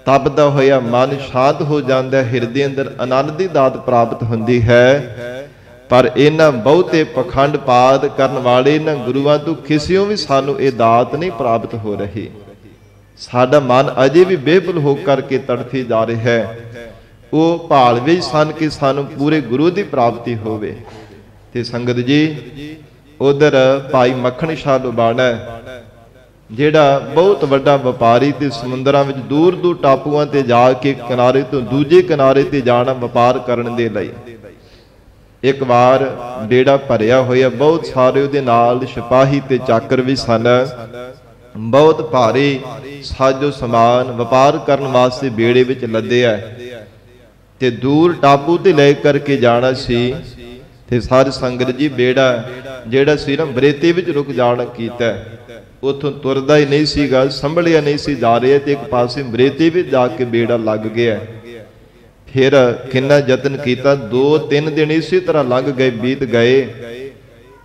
ਤਪਦਾ ਹੋਇਆ ਮਨ ਸ਼ਾਂਤ ਹੋ ਜਾਂਦਾ ਹੈ, ਹਿਰਦੇ ਅੰਦਰ ਆਨੰਦ ਦੀ ਦਾਤ ਪ੍ਰਾਪਤ ਹੁੰਦੀ ਹੈ। ਪਰ ਇਹਨਾਂ ਬਹੁਤੇ ਪਖੰਡਪਾਤ ਕਰਨ ਵਾਲੇ ਇਹਨਾਂ ਗੁਰੂਆਂ ਤੋਂ ਕਿਸਿਓਂ ਵੀ ਸਾਨੂੰ ਇਹ ਦਾਤ ਨਹੀਂ ਪ੍ਰਾਪਤ ਹੋ ਰਹੀ। ਸਾਡਾ ਮਨ ਅਜੇ ਵੀ ਬੇਫੁਲ ਹੋ ਕਰਕੇ ਤੜਫੀ ਜਾ ਰਿਹਾ ਹੈ। ਉਹ ਭਾਲ ਵਿੱਚ ਸਨ ਕਿ ਸਾਨੂੰ ਪੂਰੇ ਗੁਰੂ ਦੀ ਪ੍ਰਾਪਤੀ ਹੋਵੇ। ਤੇ ਸੰਗਤ ਜੀ, ਉਧਰ ਭਾਈ ਮੱਖਣ ਸ਼ਾਹ ਲੁਬਾਣਾ, ਜਿਹੜਾ ਬਹੁਤ ਵੱਡਾ ਵਪਾਰੀ ਤੇ ਸਮੁੰਦਰਾਂ ਵਿੱਚ ਦੂਰ ਦੂਰ ਟਾਪੂਆਂ ਤੇ ਜਾ ਕੇ ਕਿਨਾਰੇ ਤੋਂ ਦੂਜੇ ਕਿਨਾਰੇ ਤੇ ਜਾਣਾ ਵਪਾਰ ਕਰਨ ਦੇ ਲਈ, ਇੱਕ ਵਾਰ ਬੇੜਾ ਭਰਿਆ ਹੋਇਆ, ਬਹੁਤ ਸਾਰੇ ਉਹਦੇ ਨਾਲ ਸਿਪਾਹੀ ਤੇ ਚਾਕਰ ਵੀ ਸਨ। ਬਹੁਤ ਭਾਰੀ ਸਾਜੋ ਸਮਾਨ ਵਪਾਰ ਕਰਨ ਵਾਸਤੇ ਬੇੜੇ ਵਿੱਚ ਲੱਦਿਆ ਤੇ ਦੂਰ ਟਾਪੂ ਤੇ ਲੈ ਕਰਕੇ ਜਾਣਾ ਸੀ। ਤੇ ਸਾਰੀ ਸੰਗਤ ਜੀ, ਬੇੜਾ ਜਿਹੜਾ ਸੀ ਨਾ ਬਰੇਤੇ ਵਿੱਚ ਰੁਕ ਜਾਣਾ ਕੀਤਾ, ਉਥੋਂ ਤੁਰਦਾ ਹੀ ਨਹੀਂ ਸੀਗਾ, ਸੰਭਲਿਆ ਨਹੀਂ ਸੀ ਜਾ ਰਿਹਾ, ਤੇ ਇੱਕ ਪਾਸੇ ਬਰੇਤੇ ਵਿੱਚ ਜਾ ਕੇ ਬੇੜਾ ਲੱਗ ਗਿਆ। ਫਿਰ ਕਿੰਨਾ ਯਤਨ ਕੀਤਾ, 2-3 ਦਿਨ ਇਸੇ ਤਰ੍ਹਾਂ ਲੰਘ ਗਏ, ਬੀਤ ਗਏ,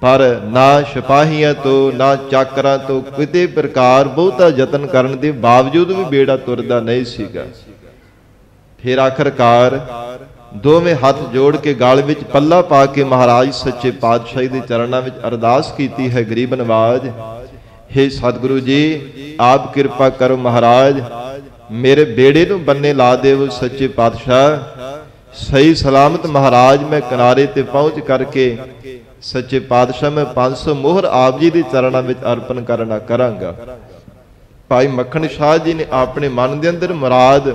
ਪਰ ਨਾ ਸਿਪਾਹੀਆਂ ਤੋਂ ਨਾ ਚਾਕਰਾਂ ਤੋਂ ਕਿਤੇ ਪ੍ਰਕਾਰ ਬਹੁਤਾ ਯਤਨ ਕਰਨ ਦੇ ਬਾਵਜੂਦ ਵੀ ਬੇੜਾ ਤੁਰਦਾ ਨਹੀਂ ਸੀਗਾ। ਫਿਰ ਆਖਰਕਾਰ ਦੋਵੇਂ ਹੱਥ ਜੋੜ ਕੇ ਗਲ ਵਿੱਚ ਪੱਲਾ ਪਾ ਕੇ ਮਹਾਰਾਜ ਸੱਚੇ ਪਾਤਸ਼ਾਹ ਦੇ ਚਰਨਾਂ ਵਿੱਚ ਅਰਦਾਸ ਕੀਤੀ ਹੈ, ਗਰੀਬ ਨਵਾਜ, हे ਸਤਿਗੁਰੂ ਜੀ, ਆਪ ਕਿਰਪਾ ਕਰੋ ਮਹਾਰਾਜ, ਮੇਰੇ ਬੇੜੇ ਨੂੰ ਬੰਨੇ ਲਾ ਦੇਵੋ ਸੱਚੇ ਪਾਤਸ਼ਾਹ। ਸਹੀ ਸਲਾਮਤ ਮਹਾਰਾਜ ਮੈਂ ਕਿਨਾਰੇ ਤੇ ਪਹੁੰਚ ਕਰਕੇ ਸੱਚੇ ਪਾਤਸ਼ਾਹ ਮੈਂ 500 ਮੋਹਰ ਆਪ ਜੀ ਦੇ ਚਰਨਾਂ ਵਿੱਚ ਅਰਪਣ ਕਰਨਾ ਕਰਾਂਗਾ। ਭਾਈ ਮੱਖਣ ਸ਼ਾਹ ਜੀ ਨੇ ਆਪਣੇ ਮਨ ਦੇ ਅੰਦਰ ਮੁਰਾਦ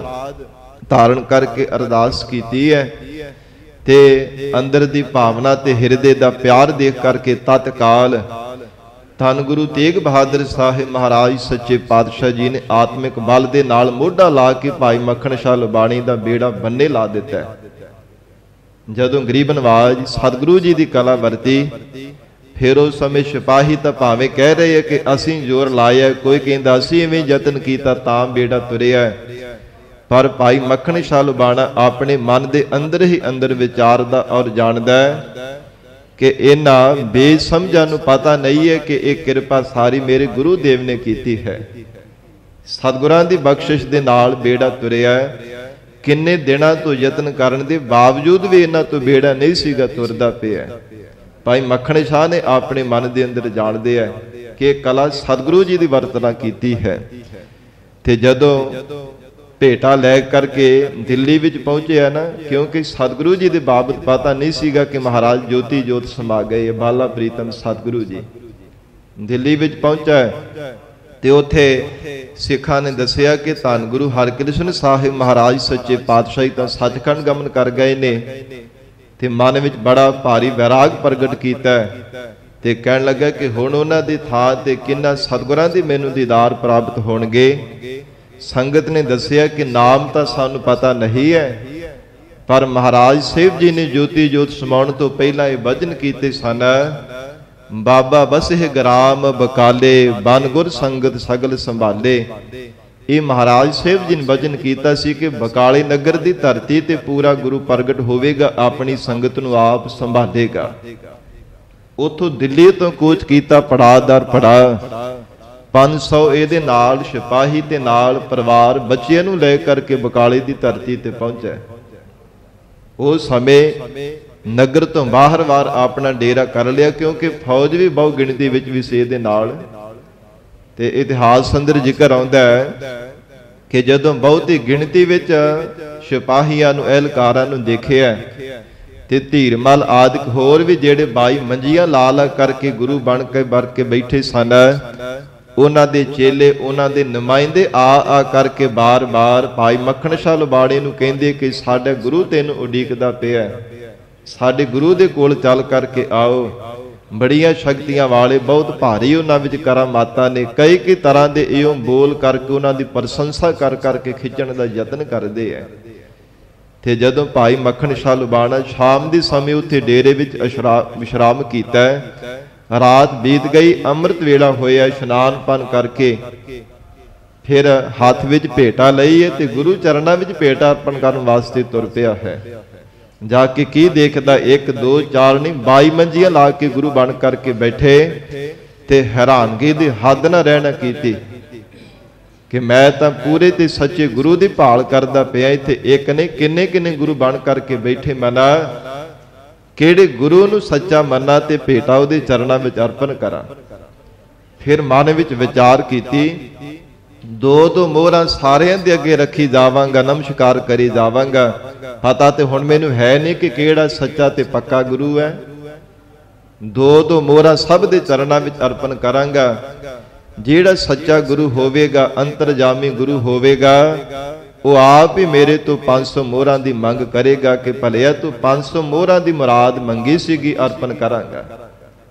ਧਾਰਨ ਕਰਕੇ ਅਰਦਾਸ ਕੀਤੀ ਹੈ ਤੇ ਅੰਦਰ ਦੀ ਭਾਵਨਾ ਤੇ ਹਿਰਦੇ ਦਾ ਪਿਆਰ ਦੇਖ ਕਰਕੇ ਤਤਕਾਲ ਧੰਨ ਗੁਰੂ ਤੇਗ ਬਹਾਦਰ ਸਾਹਿਬ ਮਹਾਰਾਜ ਸੱਚੇ ਪਾਤਸ਼ਾਹ ਜੀ ਨੇ ਆਤਮਿਕ ਬਲ ਦੇ ਨਾਲ ਮੋਢਾ ਲਾ ਕੇ ਭਾਈ ਮੱਖਣ ਸ਼ਾਹ ਲੁਬਾਣੀ ਦਾ ਬੇੜਾ ਬੰਨੇ ਲਾ ਦਿੱਤਾ। ਜਦੋਂ ਗਰੀਬ ਨਵਾਜ ਸਤਿਗੁਰੂ ਜੀ ਦੀ ਕਲਾ ਵਰਤੀ, ਫਿਰ ਉਸ ਸਮੇਂ ਸਿਪਾਹੀ ਤਾਂ ਭਾਵੇਂ ਕਹਿ ਰਹੇ ਕਿ ਅਸੀਂ ਜ਼ੋਰ ਲਾਇਆ, ਕੋਈ ਕਹਿੰਦਾ ਅਸੀਂ ਇਵੇਂ ਯਤਨ ਕੀਤਾ ਤਾਂ ਬੇੜਾ ਤੁਰਿਆ, ਪਰ ਭਾਈ ਮੱਖਣ ਸ਼ਾਹ ਲੁਬਾਣਾ ਆਪਣੇ ਮਨ ਦੇ ਅੰਦਰ ਹੀ ਅੰਦਰ ਵਿਚਾਰਦਾ ਔਰ ਜਾਣਦਾ ਕਿ ਇਹਨਾਂ ਬੇਸਮਝਾਂ ਨੂੰ ਪਤਾ ਨਹੀਂ ਹੈ ਕਿ ਇਹ ਕਿਰਪਾ ਸਾਰੀ ਮੇਰੇ ਗੁਰੂ ਦੇਵ ਨੇ ਕੀਤੀ ਹੈ। ਸਤਿਗੁਰਾਂ ਦੀ ਬਖਸ਼ਿਸ਼ ਦੇ ਨਾਲ ਬੇੜਾ ਤੁਰਿਆ। ਕਿੰਨੇ ਦਿਨਾਂ ਤੋਂ ਯਤਨ ਕਰਨ ਦੇ ਬਾਵਜੂਦ ਵੀ ਇਹਨਾਂ ਤੋਂ ਬੇੜਾ ਨਹੀਂ ਸੀਗਾ ਤੁਰਦਾ ਪਿਆ। ਭਾਈ ਮੱਖਣ ਸ਼ਾਹ ਨੇ ਆਪਣੇ ਮਨ ਦੇ ਅੰਦਰ ਜਾਣਦੇ ਹੈ ਕਿ ਇਹ ਕਲਾ ਸਤਿਗੁਰੂ ਜੀ ਦੀ ਵਰਤਣਾ ਕੀਤੀ ਹੈ। ਤੇ ਜਦੋਂ ਭੇਟਾ ਲੈ ਕਰਕੇ ਦਿੱਲੀ ਵਿੱਚ ਪਹੁੰਚਿਆ ਨਾ, ਕਿਉਂਕਿ ਸਤਿਗੁਰੂ ਜੀ ਦੇ ਬਾਬਤ ਪਤਾ ਨਹੀਂ ਸੀਗਾ ਕਿ ਮਹਾਰਾਜ ਜੋਤੀ ਜੋਤ ਸਮਾ ਗਏ, ਬਾਲਾ ਪ੍ਰੀਤਮ ਸਤਿਗੁਰੂ ਜੀ ਦਿੱਲੀ ਵਿੱਚ ਪਹੁੰਚਾ ਤੇ ਉੱਥੇ ਸਿੱਖਾਂ ਨੇ ਦੱਸਿਆ ਕਿ ਧੰਨ ਗੁਰੂ ਹਰਕ੍ਰਿਸ਼ਨ ਸਾਹਿਬ ਮਹਾਰਾਜ ਸੱਚੇ ਪਾਤਸ਼ਾਹੀ ਤਾਂ ਸੱਚਖੰਡ ਗਮਨ ਕਰ ਗਏ ਨੇ। ਤੇ ਮਨ ਵਿੱਚ ਬੜਾ ਭਾਰੀ ਵੈਰਾਗ ਪ੍ਰਗਟ ਕੀਤਾ ਤੇ ਕਹਿਣ ਲੱਗਾ ਕਿ ਹੁਣ ਉਹਨਾਂ ਦੀ ਥਾਂ ਤੇ ਕਿੰਨਾ ਸਤਿਗੁਰਾਂ ਦੀ ਮੈਨੂੰ ਦੀਦਾਰ ਪ੍ਰਾਪਤ ਹੋਣਗੇ। ਸੰਗਤ ਨੇ ਦੱਸਿਆ ਕਿ ਨਾਮ ਤਾਂ ਸਾਨੂੰ ਪਤਾ ਨਹੀਂ ਹੈ, ਪਰ ਮਹਾਰਾਜ ਸਾਹਿਬ ਜੀ ਨੇ ਜੋਤੀ ਜੋਤ ਸਮਾਉਣ ਤੋਂ ਪਹਿਲਾਂ ਇਹ ਵਚਨ ਕੀਤੇ ਸਨ, ਬਾਬਾ ਬਸਿਹ ਗ੍ਰਾਮ ਬਕਾਲੇ ਬਨ ਗੁਰ ਸੰਗਤ ਸਗਲ ਸੰਭਾਲੇ। ਇਹ ਮਹਾਰਾਜ ਸਾਹਿਬ ਜੀ ਨੇ ਵਚਨ ਕੀਤਾ ਸੀ ਕਿ ਬਕਾਲੇ ਨਗਰ ਦੀ ਧਰਤੀ ਤੇ ਪੂਰਾ ਗੁਰੂ ਪ੍ਰਗਟ ਹੋਵੇਗਾ, ਆਪਣੀ ਸੰਗਤ ਨੂੰ ਆਪ ਸੰਭਾਲੇਗਾ। ਉਥੋਂ ਦਿੱਲੀ ਤੋਂ ਕੂਚ ਕੀਤਾ ਪੜਾਅ ਦਰ ਪੜਾਅ, 500 ਇਹਦੇ ਨਾਲ ਸਿਪਾਹੀ ਤੇ ਨਾਲ ਪਰਿਵਾਰ ਬੱਚਿਆਂ ਨੂੰ ਲੈ ਕਰਕੇ ਬਕਾਲੇ ਦੀ ਧਰਤੀ ਤੇ ਪਹੁੰਚਿਆ। ਉਸ ਸਮੇਂ ਨਗਰ ਤੋਂ ਬਾਹਰ-ਬਾਹਰ ਆਪਣਾ ਡੇਰਾ ਕਰ ਲਿਆ, ਕਿਉਂਕਿ ਫੌਜ ਵੀ ਬਹੁ ਗਿਣਤੀ ਵਿੱਚ ਵੀ ਸੀ ਇਹਦੇ ਨਾਲ। ਤੇ ਇਤਿਹਾਸ ਅੰਦਰ ਜ਼ਿਕਰ ਆਉਂਦਾ ਹੈ ਕਿ ਜਦੋਂ ਬਹੁਤੀ ਗਿਣਤੀ ਵਿੱਚ ਸਿਪਾਹੀਆਂ ਨੂੰ ਅਹਿਲਕਾਰਾਂ ਨੂੰ ਦੇਖਿਆ ਤੇ ਧੀਰਮਲ ਆਦਿਕ ਹੋਰ ਵੀ ਜਿਹੜੇ 22 ਮੰਜੀਆਂ ਲਾ ਲਾ ਕਰਕੇ ਗੁਰੂ ਬਣ ਕੇ ਵਰ ਕੇ ਬੈਠੇ ਸਨ, ਉਹਨਾਂ ਦੇ ਚੇਲੇ, ਉਹਨਾਂ ਦੇ ਨੁਮਾਇੰਦੇ ਆ ਕਰਕੇ ਬਾਰ-ਬਾਰ ਭਾਈ ਮੱਖਣ ਸ਼ਾਹ ਲੁਬਾਣੇ ਨੂੰ ਕਹਿੰਦੇ ਕਿ ਸਾਡਾ ਗੁਰੂ ਤੈਨੂੰ ਉਡੀਕਦਾ ਪਿਆ, ਸਾਡੇ ਗੁਰੂ ਦੇ ਕੋਲ ਚੱਲ ਕਰਕੇ ਆਓ। ਬੜੀਆਂ ਸ਼ਕਤੀਆਂ ਵਾਲੇ, ਬਹੁਤ ਭਾਰੀ ਉਹਨਾਂ ਵਿੱਚ ਕਰਾਮਾਤਾਂ ਨੇ, ਕਈ ਤਰ੍ਹਾਂ ਦੇ ਇਉਂ ਬੋਲ ਕਰਕੇ ਉਹਨਾਂ ਦੀ ਪ੍ਰਸ਼ੰਸਾ ਕਰ ਕਰਕੇ ਖਿੱਚਣ ਦਾ ਯਤਨ ਕਰਦੇ ਐ। ਤੇ ਜਦੋਂ ਭਾਈ ਮੱਖਣ ਸ਼ਾਹ ਲੁਬਾਣਾ ਸ਼ਾਮ ਦੇ ਸਮੇਂ ਉੱਥੇ ਡੇਰੇ ਵਿੱਚ ਵਿਸ਼ਰਾਮ ਕੀਤਾ, ਰਾਤ ਬੀਤ ਗਈ, ਅੰਮ੍ਰਿਤ ਵੇਲਾ ਹੋਇਆ, ਇਸ਼ਨਾਨ ਪਾਨ ਕਰਕੇ ਫਿਰ ਹੱਥ ਵਿੱਚ ਭੇਟਾ ਲਈ ਹੈ ਤੇ ਗੁਰੂ ਚਰਨਾਂ ਵਿੱਚ ਭੇਟਾ ਅਰਪਣ ਕਰਨ ਵਾਸਤੇ ਤੁਰ ਪਿਆ ਹੈ। ਜਾ ਕੇ ਕੀ ਦੇਖਦਾ, 1 2 4 ਨਹੀਂ 22 ਮੰਜੀਆਂ ਲਾ ਕੇ ਗੁਰੂ ਬਣ ਕਰਕੇ ਬੈਠੇ, ਤੇ ਹੈਰਾਨਗੀ ਦੀ ਹੱਦ ਨਾ ਰਹਿਣਾ ਕੀਤੀ ਕਿ ਮੈਂ ਤਾਂ ਪੂਰੇ ਤੇ ਸੱਚੇ ਗੁਰੂ ਦੀ ਭਾਲ ਕਰਦਾ ਪਿਆ, ਇੱਥੇ ਇੱਕ ਨੇ ਕਿੰਨੇ ਗੁਰੂ ਬਣ ਕਰਕੇ ਬੈਠੇ, ਮਨਾ ਕਿਹੜੇ ਗੁਰੂ ਨੂੰ ਸੱਚਾ ਮੰਨਾ ਤੇ ਭੇਟਾ ਉਹਦੇ ਚਰਨਾਂ ਵਿੱਚ ਅਰਪਣ ਕਰਾਂ। ਫਿਰ ਮਨ ਵਿੱਚ ਵਿਚਾਰ ਕੀਤੀ, 2 ਮੋਹਰਾਂ ਸਾਰਿਆਂ ਦੇ ਅੱਗੇ ਰੱਖੀ ਜਾਵਾਂਗਾ, ਨਮਸਕਾਰ ਕਰੀ ਜਾਵਾਂਗਾ, ਪਤਾ ਤੇ ਹੁਣ ਮੈਨੂੰ ਹੈ ਨਹੀਂ ਕਿ ਕਿਹੜਾ ਸੱਚਾ ਤੇ ਪੱਕਾ ਗੁਰੂ ਹੈ। 2 ਮੋਹਰਾਂ ਸਭ ਦੇ ਚਰਨਾਂ ਵਿੱਚ ਅਰਪਣ ਕਰਾਂਗਾ। ਜਿਹੜਾ ਸੱਚਾ ਗੁਰੂ ਹੋਵੇਗਾ, ਅੰਤਰਜਾਮੀ ਗੁਰੂ ਹੋਵੇਗਾ, ਉਹ ਆਪ ਹੀ ਮੇਰੇ ਤੋਂ 500 ਮੋਹਰਾਂ ਦੀ ਮੰਗ ਕਰੇਗਾ ਕਿ ਭਲਿਆ ਤੂੰ 500 ਮੋਹਰਾਂ ਦੀ ਮੁਰਾਦ ਮੰਗੀ ਸੀਗੀ, ਅਰਪਣ ਕਰਾਂਗਾ।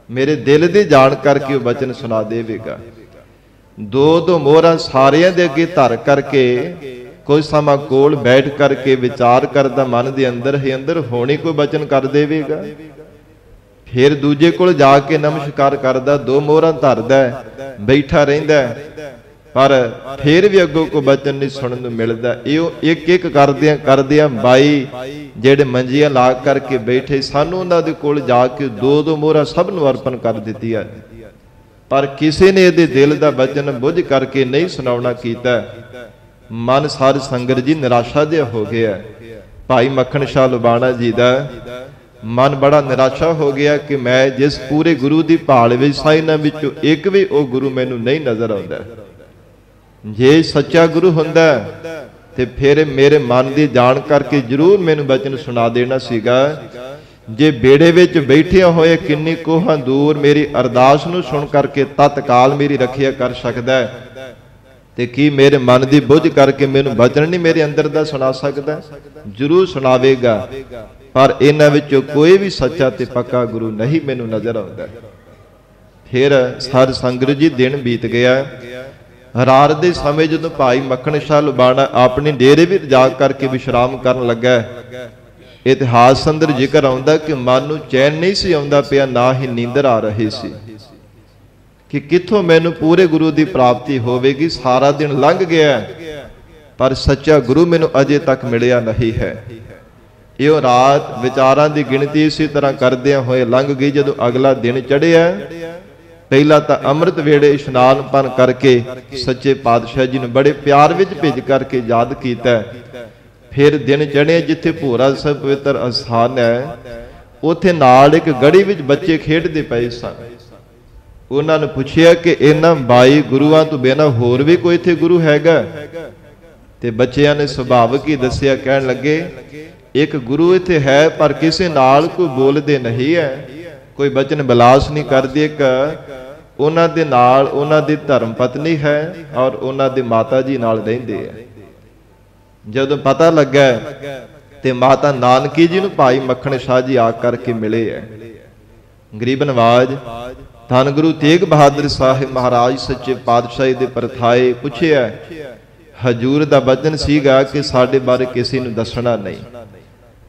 ਮੇਰੇ ਦਿਲ ਦੀ ਜਾਣ ਕਰਕੇ ਉਹ ਬਚਨ ਸੁਣਾ ਦੇਵੇਗਾ। 2 ਮੋਹਰਾਂ ਸਾਰਿਆਂ ਦੇ ਅੱਗੇ ਧਰ ਕਰਕੇ ਕੁਝ ਸਮਾਂ ਕੋਲ ਬੈਠ ਕਰਕੇ ਵਿਚਾਰ ਕਰਦਾ, ਮਨ ਦੇ ਅੰਦਰ ਹੀ ਅੰਦਰ ਹੋਣੀ ਕੋਈ ਬਚਨ ਕਰ ਦੇਵੇਗਾ। ਫਿਰ ਦੂਜੇ ਕੋਲ ਜਾ ਕੇ ਨਮਸਕਾਰ ਕਰਦਾ, 2 ਮੋਹਰਾਂ ਧਰਦਾ, ਬੈਠਾ ਰਹਿੰਦਾ, ਪਰ ਫਿਰ ਵੀ ਅੱਗੋਂ ਕੋਈ ਬਚਨ ਨਹੀਂ ਸੁਣਨ ਨੂੰ ਮਿਲਦਾ। ਇਹ ਇੱਕ ਕਰਦਿਆਂ 22 ਜਿਹੜੇ ਮੰਜੀਆਂ ਲਾ ਕਰਕੇ ਬੈਠੇ ਸਾਨੂੰ, ਉਹਨਾਂ ਦੇ ਕੋਲ ਜਾ ਕੇ 2 ਮੋਹਰਾਂ ਸਭ ਨੂੰ ਅਰਪਣ ਕਰ ਦਿੱਤੀਆਂ, ਪਰ ਕਿਸੇ ਨੇ ਇਹਦੇ ਦਿਲ ਦਾ ਬਚਨ ਬੁੱਝ ਕਰਕੇ ਨਹੀਂ ਸੁਣਾਉਣਾ ਕੀਤਾ। ਮਨ ਸਾਧ ਸੰਗਤ ਜੀ ਨਿਰਾਸ਼ਾ ਜਿਹਾ ਹੋ ਗਿਆ। ਭਾਈ ਮੱਖਣ ਸ਼ਾਹ ਲੁਬਾਣਾ ਜੀ ਦਾ ਮਨ ਬੜਾ ਨਿਰਾਸ਼ਾ ਹੋ ਗਿਆ ਕਿ ਮੈਂ ਜਿਸ ਪੂਰੇ ਗੁਰੂ ਦੀ ਭਾਲ ਵਿੱਚ ਸਾਂ, ਇਹਨਾਂ ਵਿੱਚੋਂ ਇੱਕ ਵੀ ਉਹ ਗੁਰੂ ਮੈਨੂੰ ਨਹੀਂ ਨਜ਼ਰ ਆਉਂਦਾ। ਜੇ ਸੱਚਾ ਗੁਰੂ ਹੁੰਦਾ ਤੇ ਫਿਰ ਮੇਰੇ ਮਨ ਦੀ ਜਾਣ ਕਰਕੇ ਜ਼ਰੂਰ ਮੈਨੂੰ ਬਚਨ ਸੁਣਾ ਦੇਣਾ ਸੀਗਾ। ਜੇ ਬੇੜੇ ਵਿੱਚ ਬੈਠਿਆ ਹੋਏ ਕਿੰਨੀ ਕੋਹਾਂ ਦੂਰ ਮੇਰੀ ਅਰਦਾਸ ਨੂੰ ਸੁਣ ਕਰਕੇ ਤਤਕਾਲ ਮੇਰੀ ਰੱਖਿਆ ਕਰ ਸਕਦਾ, ਤੇ ਕੀ ਮੇਰੇ ਮਨ ਦੀ ਬੁੱਝ ਕਰਕੇ ਮੈਨੂੰ ਬਚਨ ਨਹੀਂ ਮੇਰੇ ਅੰਦਰ ਦਾ ਸੁਣਾ ਸਕਦਾ? ਜ਼ਰੂਰ ਸੁਣਾਵੇਗਾ, ਪਰ ਇਹਨਾਂ ਵਿੱਚੋਂ ਕੋਈ ਵੀ ਸੱਚਾ ਤੇ ਪੱਕਾ ਗੁਰੂ ਨਹੀਂ ਮੈਨੂੰ ਨਜ਼ਰ ਆਉਂਦਾ। ਫਿਰ ਸਾਧ ਸੰਗਤ ਜੀ ਦਿਨ ਬੀਤ ਗਿਆ। ਰਾਤ ਦੇ ਸਮੇਂ ਜਦੋਂ ਭਾਈ ਮੱਖਣ ਸ਼ਾਹ ਲੁਬਾਣਾ ਆਪਣੇ ਡੇਰੇ ਵਿੱਚ ਜਾ ਕਰਕੇ ਵਿਸ਼ਰਾਮ ਕਰਨ ਲੱਗਾ, ਇਤਿਹਾਸ ਅੰਦਰ ਜ਼ਿਕਰ ਆਉਂਦਾ ਕਿ ਮਨ ਨੂੰ ਚੈਨ ਨਹੀਂ ਸੀ ਆਉਂਦਾ ਪਿਆ, ਨਾ ਹੀ ਨੀਂਦਰ ਆ ਰਹੀ ਸੀ ਕਿ ਕਿੱਥੋਂ ਮੈਨੂੰ ਪੂਰੇ ਗੁਰੂ ਦੀ ਪ੍ਰਾਪਤੀ ਹੋਵੇਗੀ। ਸਾਰਾ ਦਿਨ ਲੰਘ ਗਿਆ, ਪਰ ਸੱਚਾ ਗੁਰੂ ਮੈਨੂੰ ਅਜੇ ਤੱਕ ਮਿਲਿਆ ਨਹੀਂ ਹੈ। ਇਹ ਰਾਤ ਵਿਚਾਰਾਂ ਦੀ ਗਿਣਤੀ ਇਸੇ ਤਰ੍ਹਾਂ ਕਰਦਿਆਂ ਹੋਏ ਲੰਘ ਗਈ। ਜਦੋਂ ਅਗਲਾ ਦਿਨ ਚੜ੍ਹਿਆ, ਪਹਿਲਾਂ ਤਾਂ ਅੰਮ੍ਰਿਤ ਵੇਲੇ ਇਸ਼ਨਾਨ ਪਾਨ ਕਰਕੇ ਸੱਚੇ ਪਾਤਸ਼ਾਹ ਜੀ ਨੂੰ ਬੜੇ ਪਿਆਰ ਵਿੱਚ ਭੇਜ ਕਰਕੇ ਯਾਦ ਕੀਤਾ। ਫਿਰ ਦਿਨ ਚੜ੍ਹਿਆ, ਜਿੱਥੇ ਭੋਰਾ ਸਾਹਿਬ ਪਵਿੱਤਰ ਅਸਥਾਨ ਹੈ, ਉੱਥੇ ਨਾਲ ਇੱਕ ਗੜੀ ਵਿੱਚ ਬੱਚੇ ਖੇਡਦੇ ਪਏ ਸਨ। ਉਹਨਾਂ ਨੂੰ ਪੁੱਛਿਆ ਕਿ ਇਹਨਾਂ 22 ਗੁਰੂਆਂ ਤੋਂ ਬਿਨਾਂ ਹੋਰ ਵੀ ਕੋਈ ਇੱਥੇ ਗੁਰੂ ਹੈਗਾ? ਤੇ ਬੱਚਿਆਂ ਨੇ ਸੁਭਾਵਿਕ ਹੀ ਦੱਸਿਆ, ਕਹਿਣ ਲੱਗੇ ਇੱਕ ਗੁਰੂ ਇੱਥੇ ਹੈ, ਪਰ ਕਿਸੇ ਨਾਲ ਕੋਈ ਬੋਲਦੇ ਨਹੀਂ ਹੈ, ਕੋਈ ਬਚਨ ਬਿਲਾਸ ਨਹੀਂ ਕਰਦੇ। ਇੱਕ ਉਹਨਾਂ ਦੇ ਨਾਲ ਉਹਨਾਂ ਦੀ ਧਰਮ ਪਤਨੀ ਹੈ ਔਰ ਉਹਨਾਂ ਦੇ ਮਾਤਾ ਜੀ ਨਾਲ ਰਹਿੰਦੇ ਆ। ਜਦੋਂ ਪਤਾ ਲੱਗਾ ਤੇ ਮਾਤਾ ਨਾਨਕੀ ਜੀ ਨੂੰ ਭਾਈ ਮੱਖਣ ਸ਼ਾਹ ਜੀ ਆ ਕਰਕੇ ਮਿਲੇ ਹੈ। ਗਰੀਬ ਨਵਾਜ ਧੰਨ ਗੁਰੂ ਤੇਗ ਬਹਾਦਰ ਸਾਹਿਬ ਮਹਾਰਾਜ ਸੱਚੇ ਪਾਤਸ਼ਾਹ ਦੇ ਪਰਥਾਏ ਪੁੱਛਿਆ। ਹਜੂਰ ਦਾ ਬਚਨ ਸੀਗਾ ਕਿ ਸਾਡੇ ਬਾਰੇ ਕਿਸੇ ਨੂੰ ਦੱਸਣਾ ਨਹੀਂ।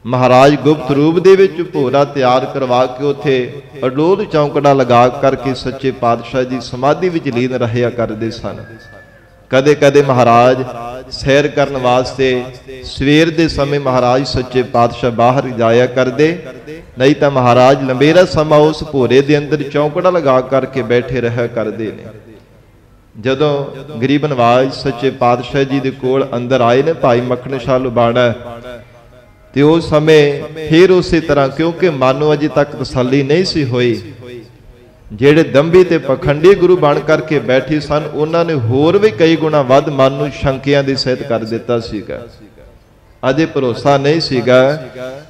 ਮਹਾਰਾਜ ਗੁਪਤ ਰੂਪ ਦੇ ਵਿੱਚ ਭੋਰਾ ਤਿਆਰ ਕਰਵਾ ਕੇ ਉੱਥੇ ਅਡੋਲ ਚੌਂਕੜਾ ਲਗਾ ਕਰਕੇ ਸੱਚੇ ਪਾਤਸ਼ਾਹ ਜੀ ਸਮਾਧੀ ਵਿੱਚ ਲੀਨ ਰਹਿਆ ਕਰਦੇ ਸਨ। ਕਦੇ ਕਦੇ ਮਹਾਰਾਜ ਸੈਰ ਕਰਨ ਵਾਸਤੇ ਸਵੇਰ ਦੇ ਸਮੇਂ ਮਹਾਰਾਜ ਸੱਚੇ ਪਾਤਸ਼ਾਹ ਬਾਹਰ ਜਾਇਆ ਕਰਦੇ, ਨਹੀਂ ਤਾਂ ਮਹਾਰਾਜ ਲੰਬੇਰਾ ਸਮਾਂ ਉਸ ਭੋਰੇ ਦੇ ਅੰਦਰ ਚੌਂਕੜਾ ਲਗਾ ਕਰਕੇ ਬੈਠੇ ਰਹਿਆ ਕਰਦੇ ਨੇ। ਜਦੋਂ ਗਰੀਬ ਨਵਾਜ ਸੱਚੇ ਪਾਤਸ਼ਾਹ ਜੀ ਦੇ ਕੋਲ ਅੰਦਰ ਆਏ ਨੇ ਭਾਈ ਮੱਖਣ ਸ਼ਾਹ ਲੁਬਾਣਾ, ਤੇ ਉਸ ਸਮੇਂ ਫਿਰ ਉਸੇ ਤਰ੍ਹਾਂ, ਕਿਉਂਕਿ ਮਨ ਨੂੰ ਅਜੇ ਤੱਕ ਤਸੱਲੀ ਨਹੀਂ ਸੀ ਹੋਈ, ਜਿਹੜੇ ਦੰਭੀ ਤੇ ਪਖੰਡੀ ਗੁਰੂ ਬਣ ਕਰਕੇ ਬੈਠੇ ਸਨ, ਉਹਨਾਂ ਨੇ ਹੋਰ ਵੀ ਕਈ ਗੁਣਾ ਵੱਧ ਮਨ ਨੂੰ ਸ਼ੰਕਿਆਂ ਦੇ ਸਹਿਤ ਕਰ ਦਿੱਤਾ ਸੀਗਾ। अजे भरोसा नहीं सीगा।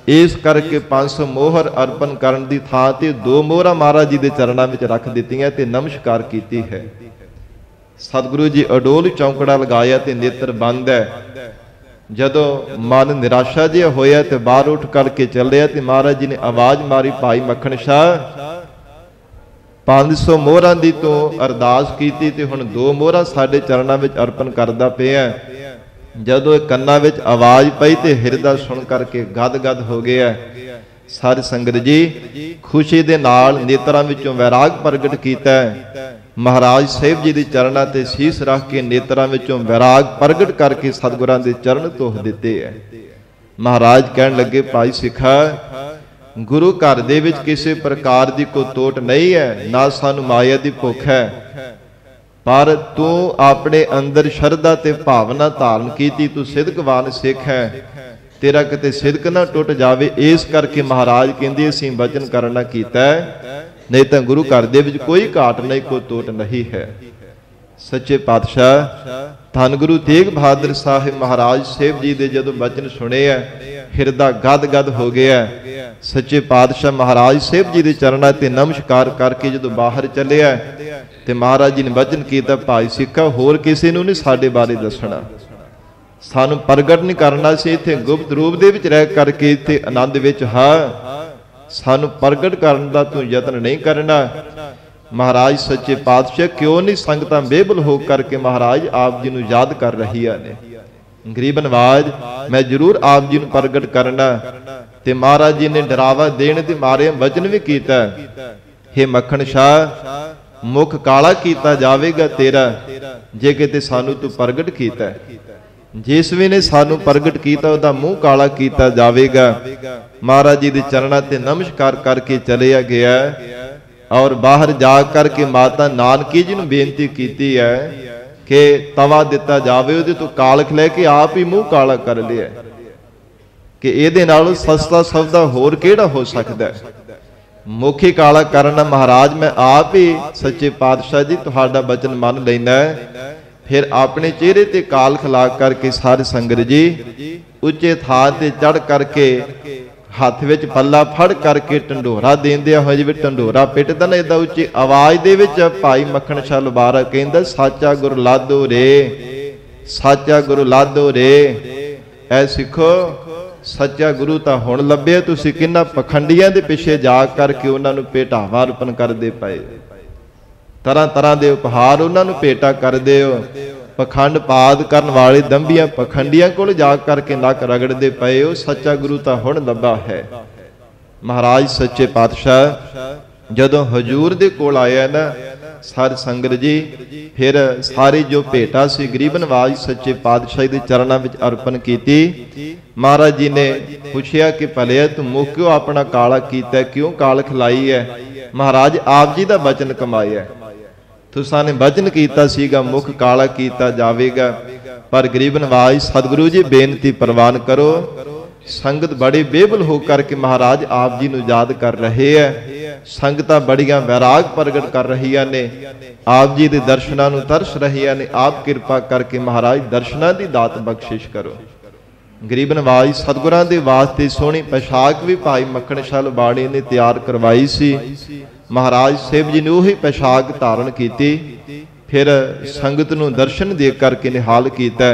इस करके 500 मोहर अर्पण करन दी थां ते 2 मोहरां महाराज जी दे चरणां विच रख दित्तियां ते नमस्कार कीती है। सतगुरु जी अडोल चौंकड़ा लगाया ते नेत्र बंद है। जदों मन निराशा जिहा होया ते बाहर उठ करके चलिया ते महाराज जी ने आवाज मारी, भाई मक्खण शाह 500 मोहरां दी तों अरदास कीती ते हुण 2 मोहरां साडे चरणां विच अर्पण करदा पिया। जदों कन्ना विच आवाज पई ते हिरदा सुन करके गद गद हो गया। साध संगत जी खुशी दे नाल नेत्रां विचों वैराग प्रगट कीता। महाराज साहिब जी दे चरणां ते सीस रख के नेत्रां विचों वैराग प्रगट करके सतगुरां दे चरण धोह दिते है। महाराज कहण लगे, भाई सिखा गुरु घर दे विच किसी प्रकार दी कोई टोट नहीं है, ना सानू माया दी भुख है, पर तू अपने अंदर शरधा ते भावना धारण कीती, तू सिदकवान सिख है, तेरा किते सिदक ना टुट जावे। इस करके महाराज कहंदे असीं वचन करना कीता, नहीं तो गुरु घर दे विच कोई घाट नहीं, कोई टोट नहीं है। सच्चे पातशाह धन गुरु तेग बहादुर साहिब महाराज साहिब जी दे जदों वचन सुने है, हिरदा गद गद हो गया। सच्चे पातशाह महाराज साहिब जी दे चरणां ते नमस्कार करके जदों बाहर चलिया ते महाराज जी ने वचन कीता, भाई सिक्खा होर किसी नूं नहीं साडे बारे दसना, सानू प्रगट नहीं करना सी, इत्थे गुप्त रूप दे विच रह करके इत्थे आनंद विच हा, सानू प्रगट करन दा तू यतन नहीं करना। महाराज सच्चे पातशाह क्यों नहीं संगतां बेबल हो करके महाराज आप जी नूं याद कर रही ने। गरीब नवाज मैं जरूर आप जी नूं प्रगट करना। ते महाराज जी ने डरावा देने दे मारे वचन भी कीता, हे मक्खण शाह मुख काला कीता जावेगा तेरा, जे किते सानू तू प्रगट कीता, जिस वे ने सानू प्रगट किया उहदा मुंह काला किया जाएगा। महाराज जी दे चरणां ते नमस्कार करके चलिया गया और बाहर जा करके माता नानकी जी नूं बेनती की है कि तवा दिता जावे, उहदे तो कालख लैके आप ही मुंह काला कर लिया कि इहदे नालों सस्ता सौदा होर किहड़ा हो सकदा है। मुखी काला करना महाराज मैं आप ही सच्चे पातशाह जी तुहाडा वचन मन लैना। फिर अपने चेहरे ते काल खिला करके सारे संगत जी उच्चे थां ते चढ़ करके हाथ विच पल्ला फड़ करके ढंडोरा देंदे होए जिवें ढंडोरा पिटदा ना इदां उच्ची आवाज दे विच भाई मक्खण शाह लबारा कहंदा, साचा गुरु लादो रे, साचा गुरु लादो रे। ऐ सिखो सच्चा गुरु तां हुण लभ्या, तुसीं किन्ना पखंडियां दे पिछे जा करके उन्हां नूं भेटावां अर्पण करदे पए, तरह तरह के उपहार उन्होंने भेटा कर दिओ। पखंड पाद करन वाले दंभियां पखंडियां कोल जा करके नक रगड़दे पए हो, सच्चा गुरु तां हुण लभा है। महाराज सच्चे पातशाह जदों हजूर दे कोल आया ना साध संगत जी, फिर सारी जो भेटा सी गरीब नवाज सच्चे पातशाह दे चरणां विच अर्पण कीती। महाराज जी ने पुछया कि भले तू मुख क्यों अपना काला कीता, क्यों काल खिलाई है। महाराज आप जी दा वचन कमाया, तुसां ने वचन कीता सीगा मुख काला कीता जावेगा, पर गरीब नवाज सतगुरु जी बेनती प्रवान करो। संगत बड़ी बेबल हो करके महाराज आप जी नूं याद कर रहे है, संगतां बड़ियां वैराग प्रगट कर रही ने, आप जी दे दर्शनां नूं तरस रही ने। आप किरपा करके महाराज दर्शनां दी दात बख्शिश करो। गरीब नवाज सतगुरां दे वास्ते सोहनी पोशाक भी भाई मक्खण शाह लबाड़ी ने तैयार करवाई सी। महाराज साहिब जी ने उही पोशाक धारण की, फिर संगत नूं दर्शन दे करके निहाल कीता।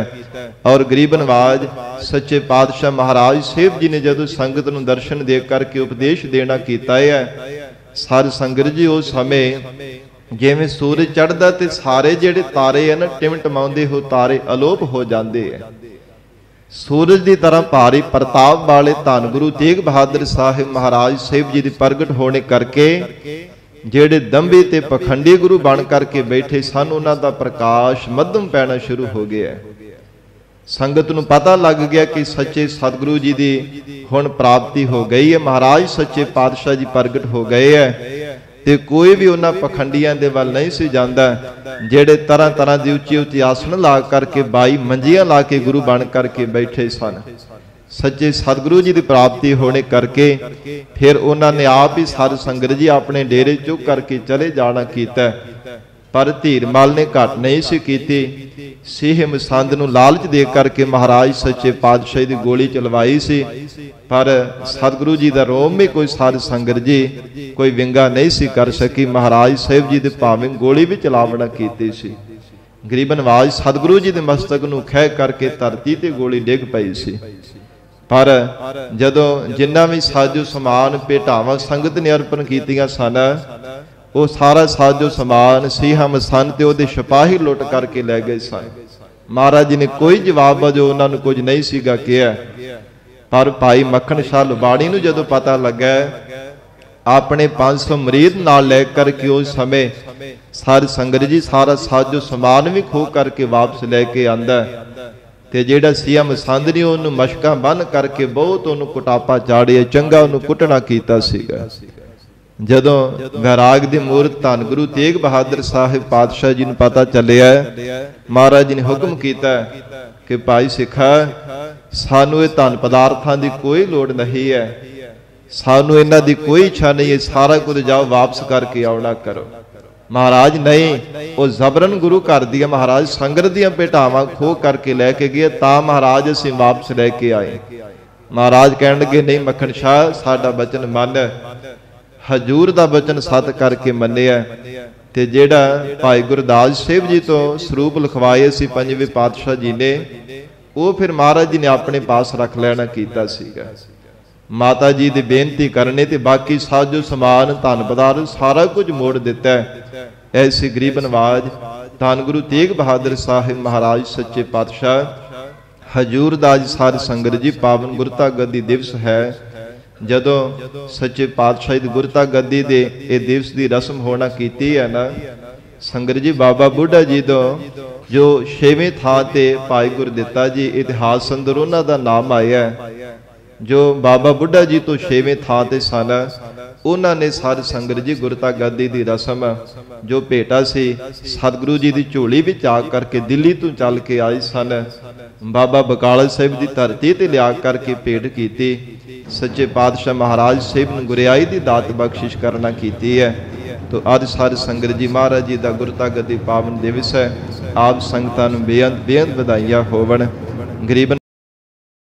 और गरीब नवाज सच्चे पातशाह महाराज साहिब जी ने जदों संगत नूं दर्शन दे करके उपदेश देना कीता है, सारे संगत जी उस समय जिवें सूरज चढ़दा ते सारे जिहड़े तारे है ना टिमटमाउंदे हो तारे अलोप हो जाते हैं। सूरज की तरह भारी प्रताप वाले धन गुरु तेग बहादुर साहिब महाराज साहिब जी के प्रगट होने करके जेड़े दंभी ते पखंडी गुरु बन करके बैठे सन, उन्हां दा प्रकाश मध्यम पैना शुरू हो गया। संगत नूं पता लग गया कि सच्चे सतगुरु जी की हुण प्राप्ति हो गई है, महाराज सच्चे पातशाह जी प्रगट हो गए है। ते कोई भी उन्हां पखंडियां दे वल नहीं सी जांदा जेड़े तरह तरह की उच्ची उच्ची आसन ला करके 22 मंजियां ला के गुरु बन करके बैठे सन। सच्चे सतगुरु जी की प्राप्ति होने करके फिर उन्होंने आप ही साध संगत जी अपने डेरे चुक करके चले जाना कीता, पर धीर मल ने घट नहीं सी कीती। ਸੀਹ ਮਸੰਦ ਨੂੰ ਲਾਲਚ ਦੇ ਕਰਕੇ ਮਹਾਰਾਜ ਸੱਚੇ ਪਾਤਸ਼ਾਹ ਦੀ ਗੋਲੀ ਚਲਵਾਈ ਸੀ। ਪਰ ਸਤਿਗੁਰੂ ਜੀ ਦਾ ਰੋਮ ਵੀ ਕੋਈ ਸਾਧ ਸੰਗਤ ਜੀ ਕੋਈ ਵਿੰਗਾ ਨਹੀਂ ਸੀ ਕਰ ਸਕੀ। ਮਹਾਰਾਜ ਸਾਹਿਬ ਜੀ ਦੇ ਭਾਵੇਂ ਗੋਲੀ ਵੀ ਚਲਾਵਣਾ ਕੀਤੀ ਸੀ, ਗਰੀਬ ਨਵਾਜ ਸਤਿਗੁਰੂ ਜੀ ਦੇ ਮਸਤਕ ਨੂੰ ਖਹਿ ਕਰਕੇ ਧਰਤੀ ਤੇ ਗੋਲੀ ਡਿੱਗ ਪਈ ਸੀ। ਪਰ ਜਦੋਂ ਜਿੰਨਾ ਵੀ ਸਾਜੋ ਸਮਾਨ ਭੇਟਾਵਾਂ ਸੰਗਤ ਨੇ ਅਰਪਣ ਕੀਤੀਆਂ ਸਨ, ਉਹ ਸਾਰਾ ਸਾਜੋ ਸਮਾਨ ਸੀਹਾਂ ਮਸੰਦ ਤੇ ਉਹਦੇ ਸਿਪਾਹੀ ਲੁੱਟ ਕਰਕੇ ਲੈ ਗਏ ਸਨ। ਮਹਾਰਾਜ ਜੀ ਨੇ ਕੋਈ ਜਵਾਬ ਵਜੋਂ ਉਹਨਾਂ ਨੂੰ ਕੁਝ ਨਹੀਂ ਸੀਗਾ ਕਿਹਾ। ਪਰ ਭਾਈ ਮੱਖਣ ਸ਼ਾਹ ਲੁਬਾਣੀ ਨੂੰ ਜਦੋਂ ਪਤਾ ਲੱਗਾ, ਆਪਣੇ 500 ਮਰੀਦ ਨਾਲ ਲੈ ਕਰਕੇ ਉਸ ਸਮੇਂ ਸਾਧ ਸੰਗਤ ਜੀ ਸਾਰਾ ਸਾਜੋ ਸਮਾਨ ਵੀ ਖੋਹ ਕਰਕੇ ਵਾਪਸ ਲੈ ਕੇ ਆਂਦਾ। ਤੇ ਜਿਹੜਾ ਸੀਹਾ ਮਸੰਦ ਨੇ ਉਹਨੂੰ ਮਸ਼ਕਾਂ ਬੰਨ ਕਰਕੇ ਬਹੁਤ ਉਹਨੂੰ ਕੁਟਾਪਾ ਚਾੜਿਆ, ਚੰਗਾ ਉਹਨੂੰ ਕੁੱਟਣਾ ਕੀਤਾ ਸੀਗਾ। ਜਦੋਂ ਵੈਰਾਗ ਦੀ ਮੂਰਤ ਧੰਨ ਗੁਰੂ ਤੇਗ ਬਹਾਦਰ ਸਾਹਿਬ ਪਾਤਸ਼ਾਹ ਜੀ ਨੂੰ ਪਤਾ ਚੱਲਿਆ, ਮਹਾਰਾਜ ਜੀ ਨੇ ਹੁਕਮ ਕੀਤਾ ਕਿ ਭਾਈ ਸਿੱਖਾ, ਸਾਨੂੰ ਇਹ ਧਨ ਪਦਾਰਥਾਂ ਦੀ ਕੋਈ ਲੋੜ ਨਹੀਂ ਹੈ, ਸਾਨੂੰ ਇਹਨਾਂ ਦੀ ਕੋਈ ਇੱਛਾ ਨਹੀਂ ਹੈ, ਸਾਰਾ ਕੁਝ ਜਾਓ ਵਾਪਸ ਕਰਕੇ ਆਉਣਾ ਕਰੋ। ਮਹਾਰਾਜ ਨਹੀਂ, ਉਹ ਜ਼ਬਰਨ ਗੁਰੂ ਘਰ ਦੀਆਂ ਮਹਾਰਾਜ ਸੰਗਤ ਦੀਆਂ ਭੇਟਾਵਾਂ ਖੋਹ ਕਰਕੇ ਲੈ ਕੇ ਗਏ, ਤਾਂ ਮਹਾਰਾਜ ਅਸੀਂ ਵਾਪਸ ਲੈ ਕੇ ਆਏ। ਮਹਾਰਾਜ ਕਹਿਣ ਲੱਗੇ, ਨਹੀਂ ਮੱਖਣ ਸ਼ਾਹ, ਸਾਡਾ ਬਚਨ ਮੰਨ। ਹਜੂਰ ਦਾ ਬਚਨ ਸਤ ਕਰਕੇ ਮੰਨਿਆ। ਤੇ ਜਿਹੜਾ ਭਾਈ ਗੁਰਦਾਸ ਸਾਹਿਬ ਜੀ ਤੋਂ ਸਰੂਪ ਲਿਖਵਾਏ ਸੀ ਪੰਜਵੇਂ ਪਾਤਸ਼ਾਹ ਜੀ ਨੇ, ਉਹ ਫਿਰ ਮਹਾਰਾਜ ਜੀ ਨੇ ਆਪਣੇ ਪਾਸ ਰੱਖ ਲੈਣਾ ਕੀਤਾ ਸੀਗਾ। ਮਾਤਾ ਜੀ ਦੀ ਬੇਨਤੀ ਕਰਨੇ ਤੇ ਬਾਕੀ ਸਾਜੋ ਸਮਾਨ ਧਨ ਪਦਾਰਥ ਸਾਰਾ ਕੁਝ ਮੋੜ ਦਿੱਤਾ। ਐਸੀ ਗਰੀਬ ਨਵਾਜ ਧੰਨ ਗੁਰੂ ਤੇਗ ਬਹਾਦਰ ਸਾਹਿਬ ਮਹਾਰਾਜ ਸੱਚੇ ਪਾਤਸ਼ਾਹ ਹਜੂਰ ਦਾ ਅੱਜ ਸਾਧ ਸੰਗਤ ਜੀ ਪਾਵਨ ਗੁਰਤਾ ਗੱਦੀ ਦਿਵਸ ਹੈ। ਜਦੋਂ ਸੱਚੇ ਪਾਤਸ਼ਾਹ ਦੀ ਗੁਰਤਾ ਗੱਦੀ ਦੇ ਇਹ ਦਿਵਸ ਦੀ ਰਸਮ ਹੋਣਾ ਕੀਤੀ ਹੈ ਨਾ ਸੰਗਤ ਜੀ, ਬਾਬਾ ਬੁੱਢਾ ਜੀ ਤੋਂ ਜੋ 6ਵੇਂ ਥਾਂ ਤੇ ਭਾਈ ਗੁਰਦਿੱਤਾ ਜੀ ਇਤਿਹਾਸ ਅੰਦਰ ਉਹਨਾਂ ਦਾ ਨਾਮ ਆਇਆ, ਜੋ ਬਾਬਾ ਬੁੱਢਾ ਜੀ ਤੋਂ 6ਵੇਂ ਥਾਂ ਤੇ ਸਨ, ਉਹਨਾਂ ਨੇ ਸਾਧ ਸੰਗਤ ਜੀ ਗੁਰਤਾ ਗੱਦੀ ਦੀ ਰਸਮ ਜੋ ਭੇਟਾ ਸੀ ਸਤਿਗੁਰੂ ਜੀ ਦੀ ਝੋਲੀ ਵਿੱਚ ਆ ਕਰਕੇ ਦਿੱਲੀ ਤੋਂ ਚੱਲ ਕੇ ਆਏ ਸਨ, ਬਾਬਾ ਬਕਾਲਾ ਸਾਹਿਬ ਦੀ ਧਰਤੀ ਤੇ ਲਿਆ ਕਰਕੇ ਭੇਟ ਕੀਤੀ। ਸੱਚੇ ਪਾਤਸ਼ਾਹ ਮਹਾਰਾਜ ਸਾਹਿਬ ਨੂੰ ਗੁਰਿਆਈ ਦੀ ਦਾਤ ਬਖਸ਼ਿਸ਼ ਕਰਨਾ ਕੀਤੀ ਹੈ। ਤੋ ਅੱਜ ਸਾਧ ਸੰਗਤ ਜੀ ਮਹਾਰਾਜ ਜੀ ਦਾ ਗੁਰਤਾ ਗੱਦੀ ਪਾਵਨ ਦਿਵਸ ਹੈ। ਆਪ ਸੰਗਤਾਂ ਨੂੰ ਬੇਅੰਤ ਵਧਾਈਆਂ ਹੋਵਣ। ਗਰੀਬ